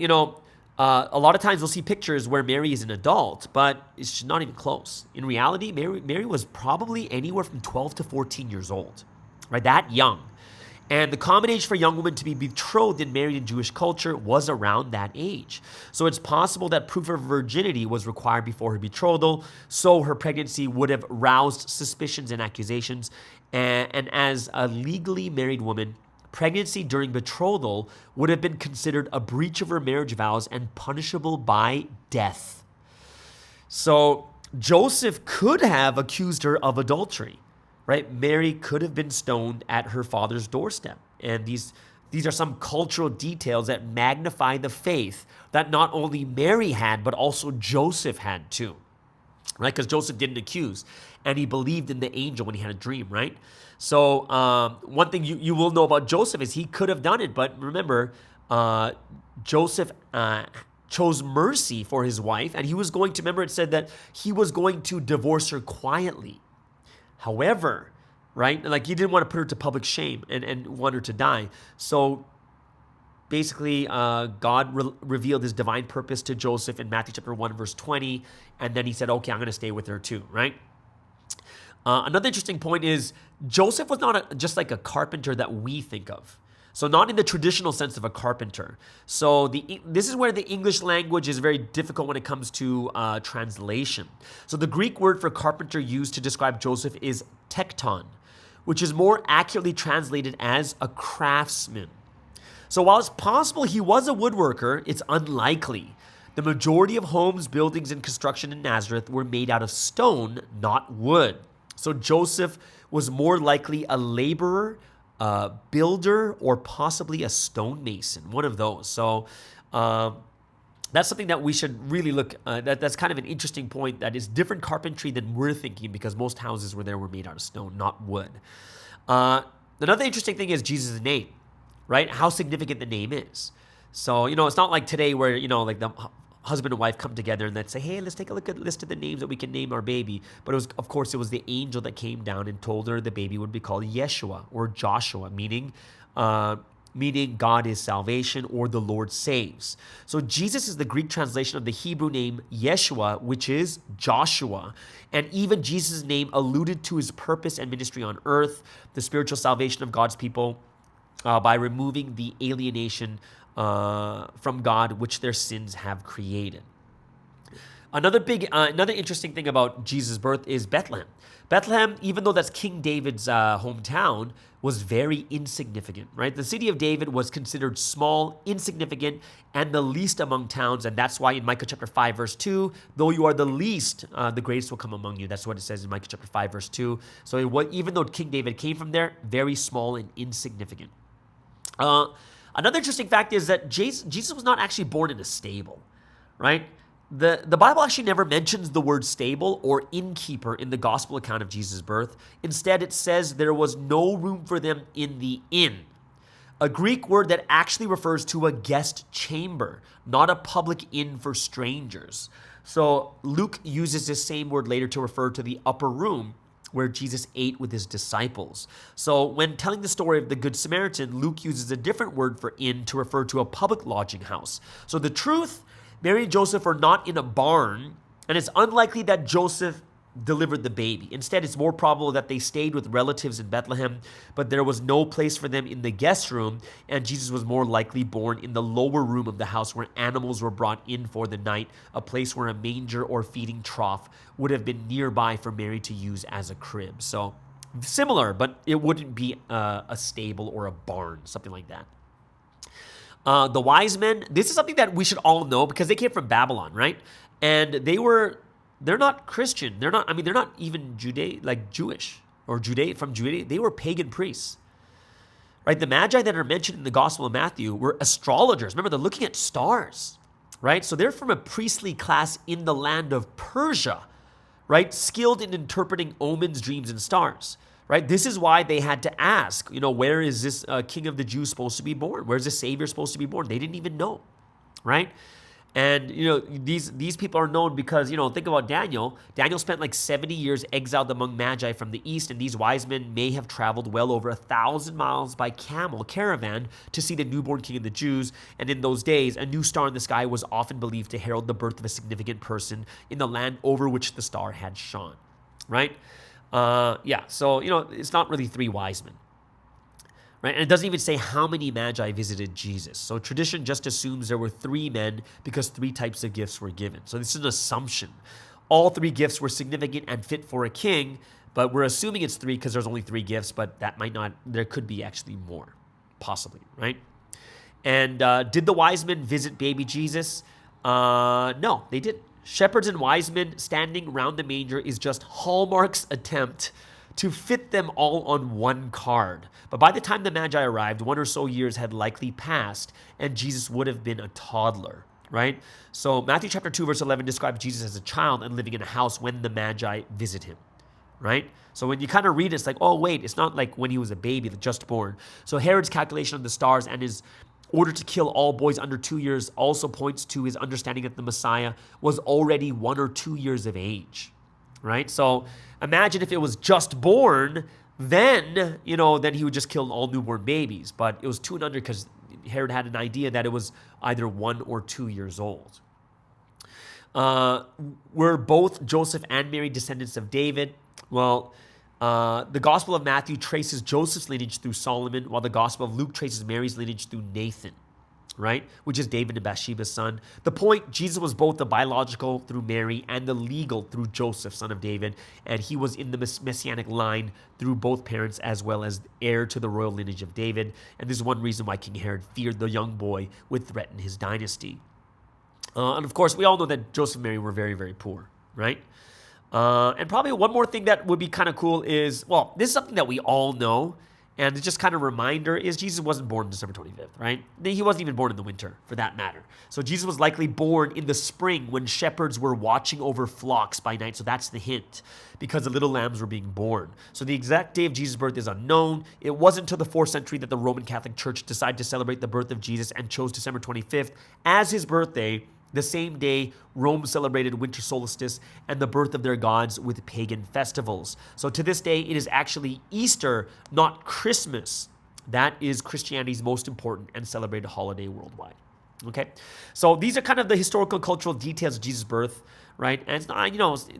a lot of times we'll see pictures where Mary is an adult, but it's not even close. In reality, Mary was probably anywhere from 12 to 14 years old, right? That young. And the common age for a young woman to be betrothed and married in Jewish culture was around that age. So it's possible that proof of virginity was required before her betrothal, so her pregnancy would have roused suspicions and accusations. And as a legally married woman, pregnancy during betrothal would have been considered a breach of her marriage vows and punishable by death. So Joseph could have accused her of adultery. Right? Mary could have been stoned at her father's doorstep. And these are some cultural details that magnify the faith that not only Mary had, but also Joseph had too. Right? Because Joseph didn't accuse. And he believed in the angel when he had a dream, right? So one thing you will know about Joseph is he could have done it. But remember, Joseph chose mercy for his wife. And he was going to, remember it said that he was going to divorce her quietly. However, right, like he didn't want to put her to public shame and want her to die. So basically, God revealed his divine purpose to Joseph in Matthew chapter 1, verse 20. And then he said, okay, I'm going to stay with her too, right? Another interesting point is Joseph was not just like a carpenter that we think of. So not in the traditional sense of a carpenter. So this is where the English language is very difficult when it comes to translation. So the Greek word for carpenter used to describe Joseph is tekton, which is more accurately translated as a craftsman. So while it's possible he was a woodworker, it's unlikely. The majority of homes, buildings, and construction in Nazareth were made out of stone, not wood. So Joseph was more likely a laborer, builder, or possibly a stonemason, one of those. So that's something that we should really look, that's kind of an interesting point, that is different carpentry than we're thinking, because most houses were made out of stone, not wood. Another interesting thing is Jesus' name, right? How significant the name is. So, it's not like today where, like the husband and wife come together and then say, hey, let's take a look at a list of the names that we can name our baby. But it was the angel that came down and told her the baby would be called Yeshua or Joshua, meaning God is salvation or the Lord saves. So Jesus is the Greek translation of the Hebrew name Yeshua, which is Joshua. And even Jesus' name alluded to his purpose and ministry on earth, the spiritual salvation of God's people by removing the alienation from God, which their sins have created. Another interesting thing about Jesus' birth is Bethlehem. Bethlehem, even though that's King David's hometown, was very insignificant, right? The city of David was considered small, insignificant, and the least among towns. And that's why in Micah chapter 5, verse 2, though you are the least, the greatest will come among you. That's what it says in Micah chapter 5, verse 2. So even though King David came from there, very small and insignificant. Another interesting fact is that Jesus was not actually born in a stable, right? The Bible actually never mentions the word stable or innkeeper in the gospel account of Jesus' birth. Instead, it says there was no room for them in the inn, a Greek word that actually refers to a guest chamber, not a public inn for strangers. So Luke uses this same word later to refer to the upper room where Jesus ate with his disciples. So when telling the story of the Good Samaritan, Luke uses a different word for inn to refer to a public lodging house. So the truth, Mary and Joseph are not in a barn, and it's unlikely that Joseph delivered the baby. Instead, it's more probable that they stayed with relatives in Bethlehem, but there was no place for them in the guest room, and Jesus was more likely born in the lower room of the house where animals were brought in for the night, a place where a manger or feeding trough would have been nearby for Mary to use as a crib. So similar, but it wouldn't be a stable or a barn, something like that. The wise men, this is something that we should all know because they came from Babylon, right? And they're not Christian. They're not even Jewish or from Judea. They were pagan priests, right? The Magi that are mentioned in the Gospel of Matthew were astrologers. Remember, they're looking at stars, right? So they're from a priestly class in the land of Persia, right? Skilled in interpreting omens, dreams, and stars, right? This is why they had to ask, where is this King of the Jews supposed to be born? Where's the Savior supposed to be born? They didn't even know, right? And, these people are known because, think about Daniel. Daniel spent like 70 years exiled among Magi from the east, and these wise men may have traveled well over 1,000 miles by caravan to see the newborn king of the Jews. And in those days, a new star in the sky was often believed to herald the birth of a significant person in the land over which the star had shone, right? So, it's not really three wise men. Right? And it doesn't even say how many magi visited Jesus. So tradition just assumes there were 3 men because 3 types of gifts were given. So this is an assumption. All 3 gifts were significant and fit for a king, but we're assuming it's 3 because there's only 3 gifts, but that might not, there could be actually more, possibly, right? And did the wise men visit baby Jesus? No, they didn't. Shepherds and wise men standing around the manger is just Hallmark's attempt to fit them all on one card. But by the time the Magi arrived, 1 or so years had likely passed, and Jesus would have been a toddler, right? So Matthew chapter 2, verse 11 describes Jesus as a child and living in a house when the Magi visit him, right? So when you kind of read it, it's like, oh, wait, it's not like when he was a baby, just born. So Herod's calculation of the stars and his order to kill all boys under 2 years also points to his understanding that the Messiah was already 1 or 2 years of age, right? So imagine if it was just born, then he would just kill all newborn babies. But it was 2 and under because Herod had an idea that it was either 1 or 2 years old. Were both Joseph and Mary descendants of David? Well, the Gospel of Matthew traces Joseph's lineage through Solomon, while the Gospel of Luke traces Mary's lineage through Nathan, right? Which is David and Bathsheba's son. The point, Jesus was both the biological through Mary and the legal through Joseph, son of David, and he was in the messianic line through both parents as well as heir to the royal lineage of David. And this is one reason why King Herod feared the young boy would threaten his dynasty. And of course, we all know that Joseph and Mary were very, very poor, right? And probably one more thing that would be kind of cool is, well, this is something that we all know, and it's just kind of a reminder, is Jesus wasn't born December 25th, right? He wasn't even born in the winter, for that matter. So Jesus was likely born in the spring when shepherds were watching over flocks by night. So that's the hint, because the little lambs were being born. So the exact day of Jesus' birth is unknown. It wasn't until the 4th century that the Roman Catholic Church decided to celebrate the birth of Jesus and chose December 25th as his birthday, the same day Rome celebrated winter solstice and the birth of their gods with pagan festivals. So to this day, it is actually Easter, not Christmas. That is Christianity's most important and celebrated holiday worldwide. Okay, so these are kind of the historical cultural details of Jesus' birth, right? And it's not,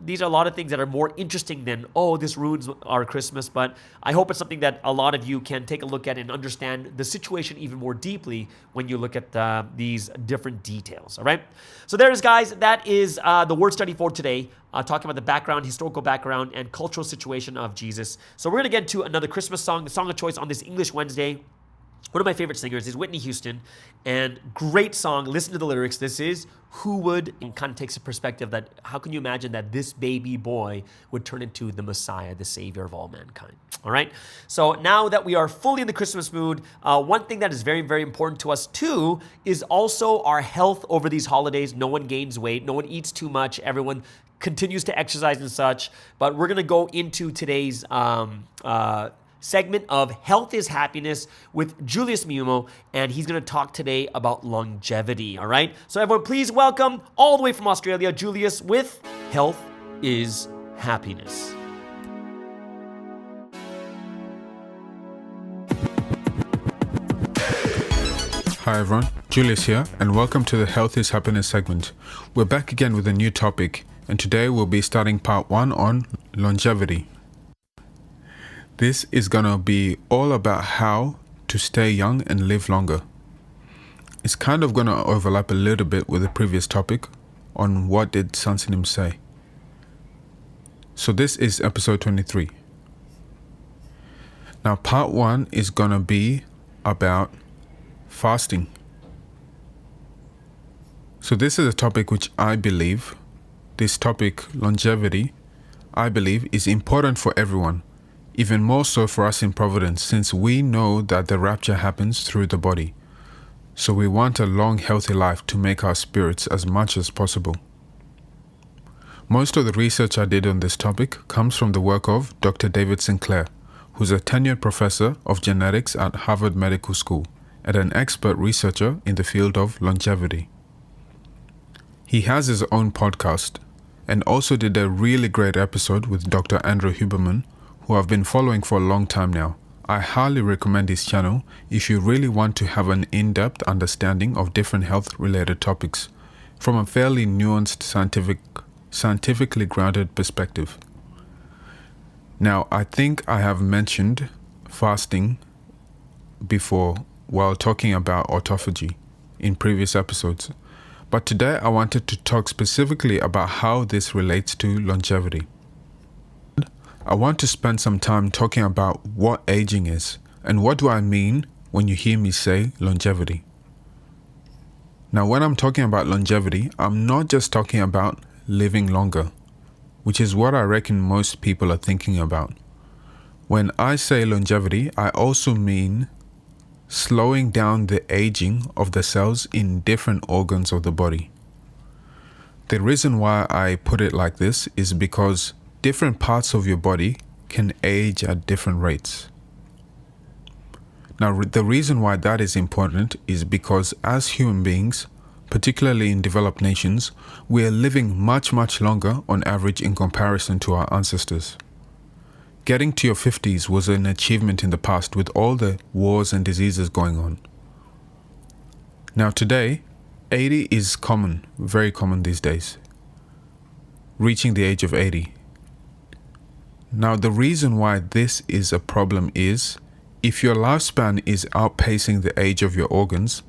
these are a lot of things that are more interesting than, oh, this ruins our Christmas, but I hope it's something that a lot of you can take a look at and understand the situation even more deeply when you look at these different details, all right? So there it is, guys. That is the word study for today, talking about the background, historical background, and cultural situation of Jesus. So we're going to get to another Christmas song, the song of choice on this English Wednesday. One of my favorite singers is Whitney Houston, and great song. Listen to the lyrics. This is Who Would, and kind of takes a perspective that how can you imagine that this baby boy would turn into the Messiah, the Savior of all mankind. All right. So now that we are fully in the Christmas mood, one thing that is very, very important to us too is also our health over these holidays. No one gains weight. No one eats too much. Everyone continues to exercise and such. But we're going to go into today's segment of Health is Happiness with Julius Miumo, and he's going to talk today about longevity, all right? So everyone, please welcome all the way from Australia, Julius with Health is Happiness. Hi everyone, Julius here, and welcome to the Health is Happiness segment. We're back again with a new topic, and today we'll be starting part 1 on longevity. This is gonna be all about how to stay young and live longer. It's kind of gonna overlap a little bit with the previous topic on what did Sansanim say. So this is episode 23. Now part 1 is gonna be about fasting. So this is a topic which I believe, this topic, longevity, I believe is important for everyone, even more so for us in Providence, since we know that the rapture happens through the body. So we want a long, healthy life to make our spirits as much as possible. Most of the research I did on this topic comes from the work of Dr. David Sinclair, who's a tenured professor of genetics at Harvard Medical School and an expert researcher in the field of longevity. He has his own podcast and also did a really great episode with Dr. Andrew Huberman, who I've been following for a long time now. I highly recommend his channel if you really want to have an in-depth understanding of different health-related topics from a fairly nuanced, scientifically grounded perspective. Now, I think I have mentioned fasting before while talking about autophagy in previous episodes. But today I wanted to talk specifically about how this relates to longevity. I want to spend some time talking about what aging is and what do I mean when you hear me say longevity. Now, when I'm talking about longevity, I'm not just talking about living longer, which is what I reckon most people are thinking about. When I say longevity, I also mean slowing down the aging of the cells in different organs of the body. The reason why I put it like this is because different parts of your body can age at different rates. Now, the reason why that is important is because as human beings, particularly in developed nations, we are living much longer on average in comparison to our ancestors. Getting to your 50s was an achievement in the past with all the wars and diseases going on. Now today, 80 is common, very common these days. Reaching the age of 80. Now the reason why this is a problem is, if your lifespan is outpacing the age of your organs,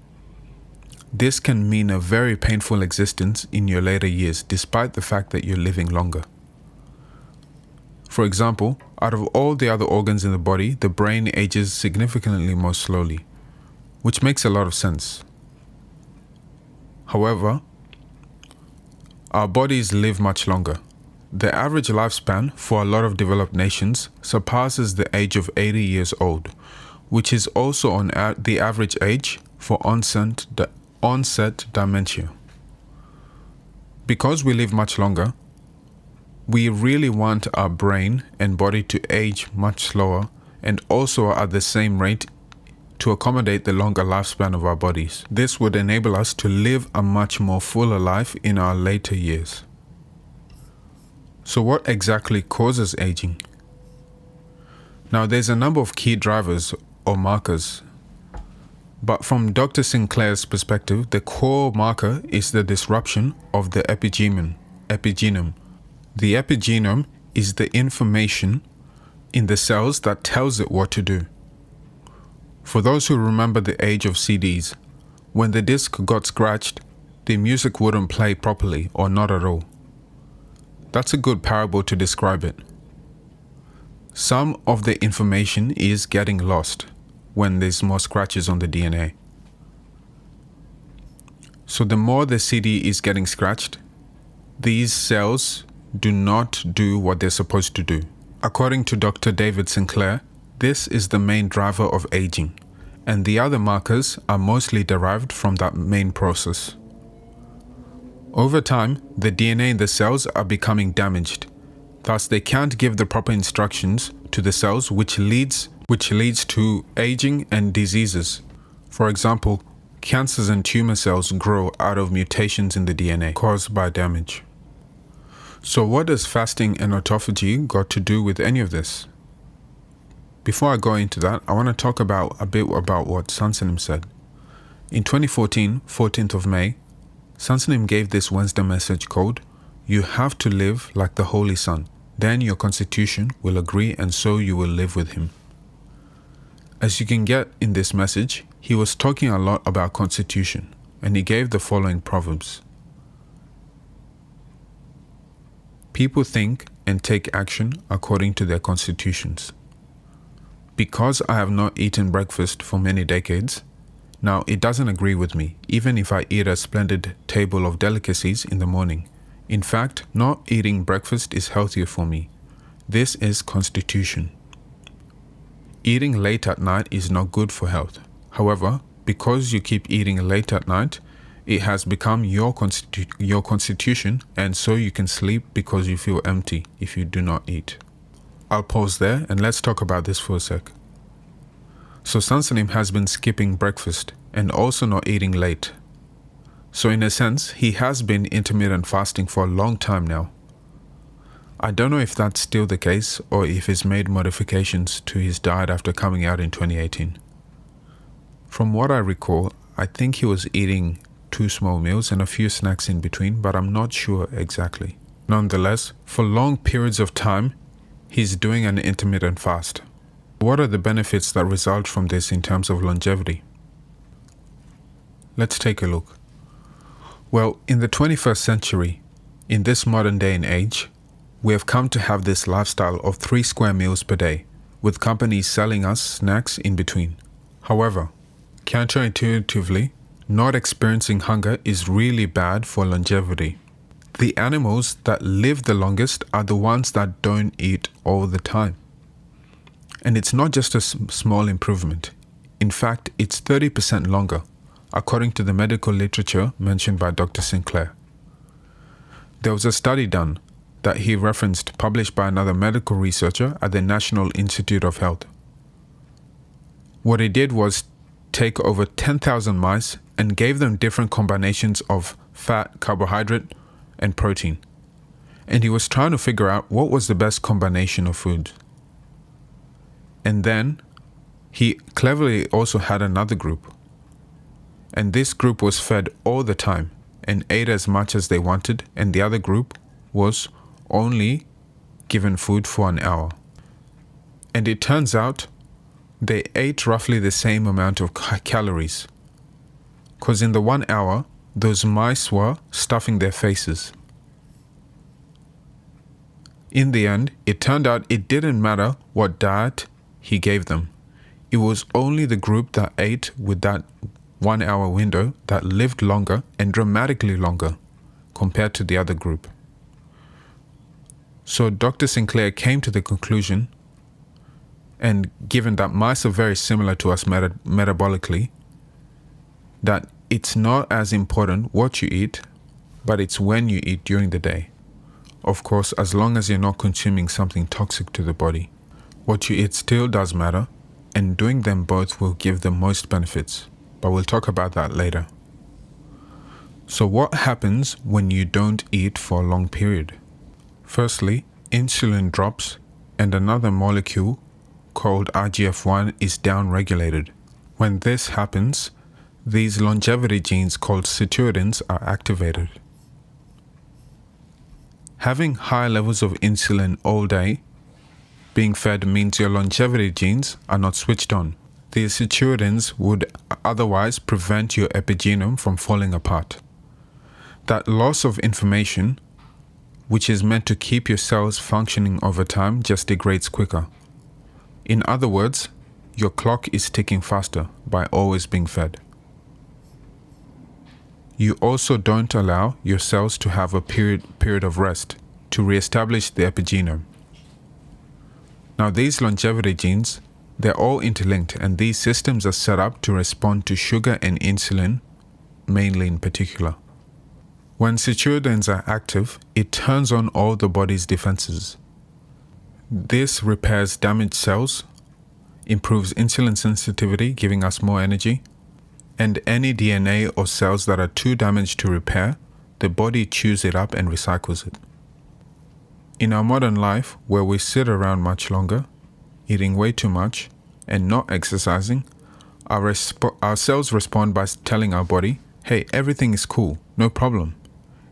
this can mean a very painful existence in your later years, despite the fact that you're living longer. For example, out of all the other organs in the body, the brain ages significantly more slowly, which makes a lot of sense. However, our bodies live much longer. The average lifespan for a lot of developed nations surpasses the age of 80 years old, which is also on the average age for onset dementia. Because we live much longer, we really want our brain and body to age much slower and also at the same rate to accommodate the longer lifespan of our bodies. This would enable us to live a much more fuller life in our later years. So what exactly causes aging? Now there's a number of key drivers or markers, but from Dr. Sinclair's perspective, the core marker is the disruption of the epigenome. The epigenome is the information in the cells that tells it what to do. For those who remember the age of CDs, when the disc got scratched, the music wouldn't play properly or not at all. That's a good parable to describe it. Some of the information is getting lost when there's more scratches on the DNA. So the more the CD is getting scratched, these cells do not do what they're supposed to do. According to Dr. David Sinclair, this is the main driver of aging, and the other markers are mostly derived from that main process. Over time, the DNA in the cells are becoming damaged. Thus, they can't give the proper instructions to the cells, which leads to aging and diseases. For example, cancers and tumor cells grow out of mutations in the DNA caused by damage. So what does fasting and autophagy got to do with any of this? Before I go into that, I want to talk a bit about what Sansanim said. In 2014, 14th of May, Sansanim gave this Wednesday message called you have to live like the Holy Son. Then your constitution will agree, and so you will live with him. As you can get in this message, he was talking a lot about constitution, and he gave the following proverbs. People think and take action according to their constitutions. Because I have not eaten breakfast for many decades, now it doesn't agree with me, even if I eat a splendid table of delicacies in the morning. In fact, not eating breakfast is healthier for me. This is constitution. Eating late at night is not good for health. However, because you keep eating late at night, it has become your constitution, and so you can sleep because you feel empty if you do not eat. I'll pause there and let's talk about this for a sec. So Sansanim has been skipping breakfast and also not eating late. So in a sense, he has been intermittent fasting for a long time now. I don't know if that's still the case or if he's made modifications to his diet after coming out in 2018. From what I recall, I think he was eating 2 small meals and a few snacks in between, but I'm not sure exactly. Nonetheless, for long periods of time, he's doing an intermittent fast. What are the benefits that result from this in terms of longevity? Let's take a look. Well, in the 21st century, in this modern day and age, we have come to have this lifestyle of 3 square meals per day, with companies selling us snacks in between. However, counterintuitively, not experiencing hunger is really bad for longevity. The animals that live the longest are the ones that don't eat all the time. And it's not just a small improvement. In fact, it's 30% longer, according to the medical literature mentioned by Dr. Sinclair. There was a study done that he referenced, published by another medical researcher at the National Institute of Health. What he did was take over 10,000 mice and gave them different combinations of fat, carbohydrate, and protein. And he was trying to figure out what was the best combination of food. And then he cleverly also had another group. And this group was fed all the time and ate as much as they wanted, and the other group was only given food for an hour. And it turns out they ate roughly the same amount of calories. Because in the 1 hour, those mice were stuffing their faces. In the end, it turned out it didn't matter what diet he gave them. It was only the group that ate with that 1 hour window that lived longer and dramatically longer compared to the other group. So Dr. Sinclair came to the conclusion, and given that mice are very similar to us metabolically, that it's not as important what you eat, but it's when you eat during the day. Of course, as long as you're not consuming something toxic to the body. What you eat still does matter, and doing them both will give the most benefits, but we'll talk about that later. So what happens when you don't eat for a long period? Firstly, insulin drops, and another molecule called IGF-1 is downregulated. When this happens, these longevity genes called sirtuins are activated. Having high levels of insulin all day being fed means your longevity genes are not switched on. These sirtuins would otherwise prevent your epigenome from falling apart. That loss of information, which is meant to keep your cells functioning over time, just degrades quicker. In other words, your clock is ticking faster by always being fed. You also don't allow your cells to have a period of rest to reestablish the epigenome. Now these longevity genes, they're all interlinked, and these systems are set up to respond to sugar and insulin, mainly in particular. When sirtuins are active, it turns on all the body's defenses. This repairs damaged cells, improves insulin sensitivity, giving us more energy, and any DNA or cells that are too damaged to repair, the body chews it up and recycles it. In our modern life, where we sit around much longer, eating way too much, and not exercising, our cells respond by telling our body, hey, everything is cool, no problem.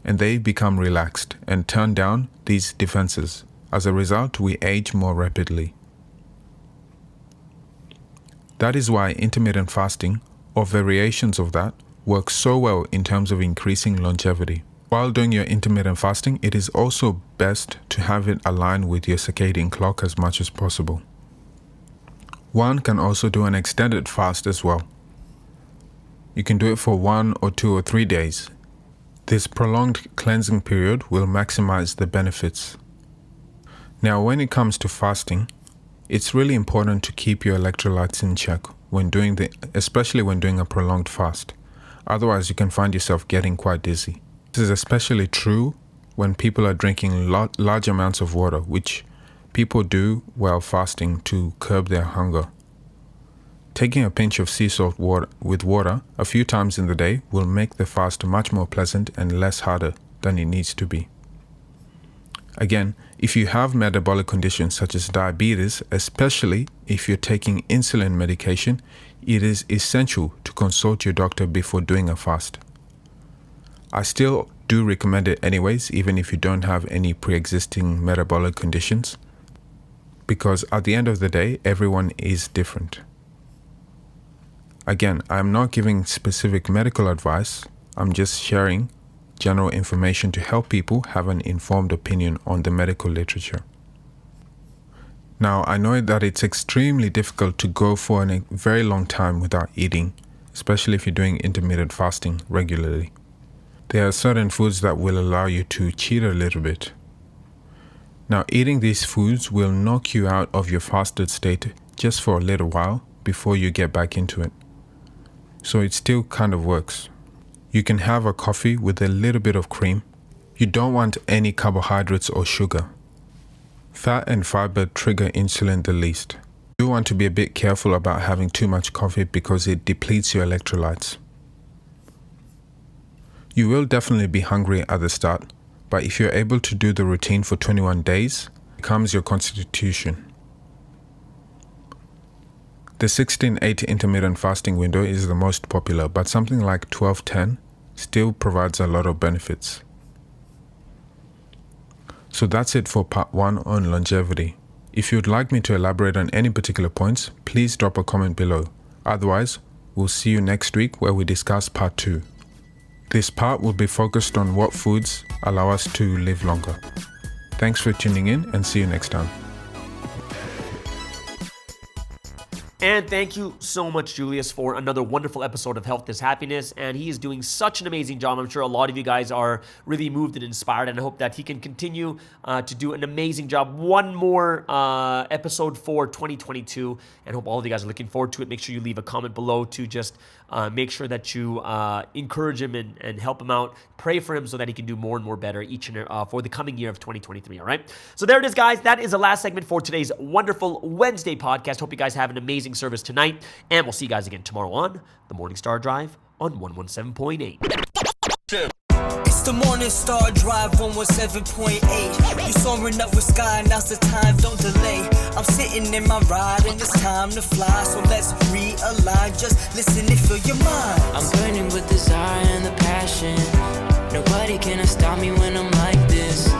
and they become relaxed and turn down these defenses. As a result, we age more rapidly. That is why intermittent fasting, or variations of that, work so well in terms of increasing longevity. While doing your intermittent fasting, it is also best to have it aligned with your circadian clock as much as possible. One can also do an extended fast as well. You can do it for 1 or 2 or 3 days. This prolonged cleansing period will maximize the benefits. Now, when it comes to fasting, it's really important to keep your electrolytes in check especially when doing a prolonged fast. Otherwise, you can find yourself getting quite dizzy. This is especially true when people are drinking large amounts of water, which people do while fasting to curb their hunger. Taking a pinch of sea salt with water a few times in the day will make the fast much more pleasant and less harder than it needs to be. Again, if you have metabolic conditions such as diabetes, especially if you're taking insulin medication, it is essential to consult your doctor before doing a fast. I still do recommend it anyways, even if you don't have any pre-existing metabolic conditions, because at the end of the day, everyone is different. Again, I'm not giving specific medical advice, I'm just sharing general information to help people have an informed opinion on the medical literature. Now, I know that it's extremely difficult to go for a very long time without eating, especially if you're doing intermittent fasting regularly. There are certain foods that will allow you to cheat a little bit. Now, eating these foods will knock you out of your fasted state just for a little while before you get back into it. So it still kind of works. You can have a coffee with a little bit of cream. You don't want any carbohydrates or sugar. Fat and fiber trigger insulin the least. You want to be a bit careful about having too much coffee because it depletes your electrolytes. You will definitely be hungry at the start, but if you're able to do the routine for 21 days, it becomes your constitution. The 16-8 intermittent fasting window is the most popular, but something like 12-10 still provides a lot of benefits. So that's it for part 1 on longevity. If you'd like me to elaborate on any particular points, please drop a comment below. Otherwise, we'll see you next week where we discuss part 2. This part will be focused on what foods allow us to live longer. Thanks for tuning in and see you next time. And thank you so much, Julius, for another wonderful episode of Health is Happiness. And he is doing such an amazing job. I'm sure a lot of you guys are really moved and inspired, and I hope that he can continue to do an amazing job. One more episode for 2022, and hope all of you guys are looking forward to it. Make sure you leave a comment below to just make sure that you encourage him and help him out. Pray for him so that he can do more and more better each and for the coming year of 2023, all right? So there it is, guys. That is the last segment for today's wonderful Wednesday podcast. Hope you guys have an amazing service tonight, and we'll see you guys again tomorrow on the Morning Star Drive on 117.8. It's the Morning Star Drive 117.8. You soaring up with sky, now's the time, don't delay. I'm sitting in my ride and it's time to fly, so let's realign. Just listen and feel your mind. I'm burning with desire and the passion. Nobody can stop me when I'm like this.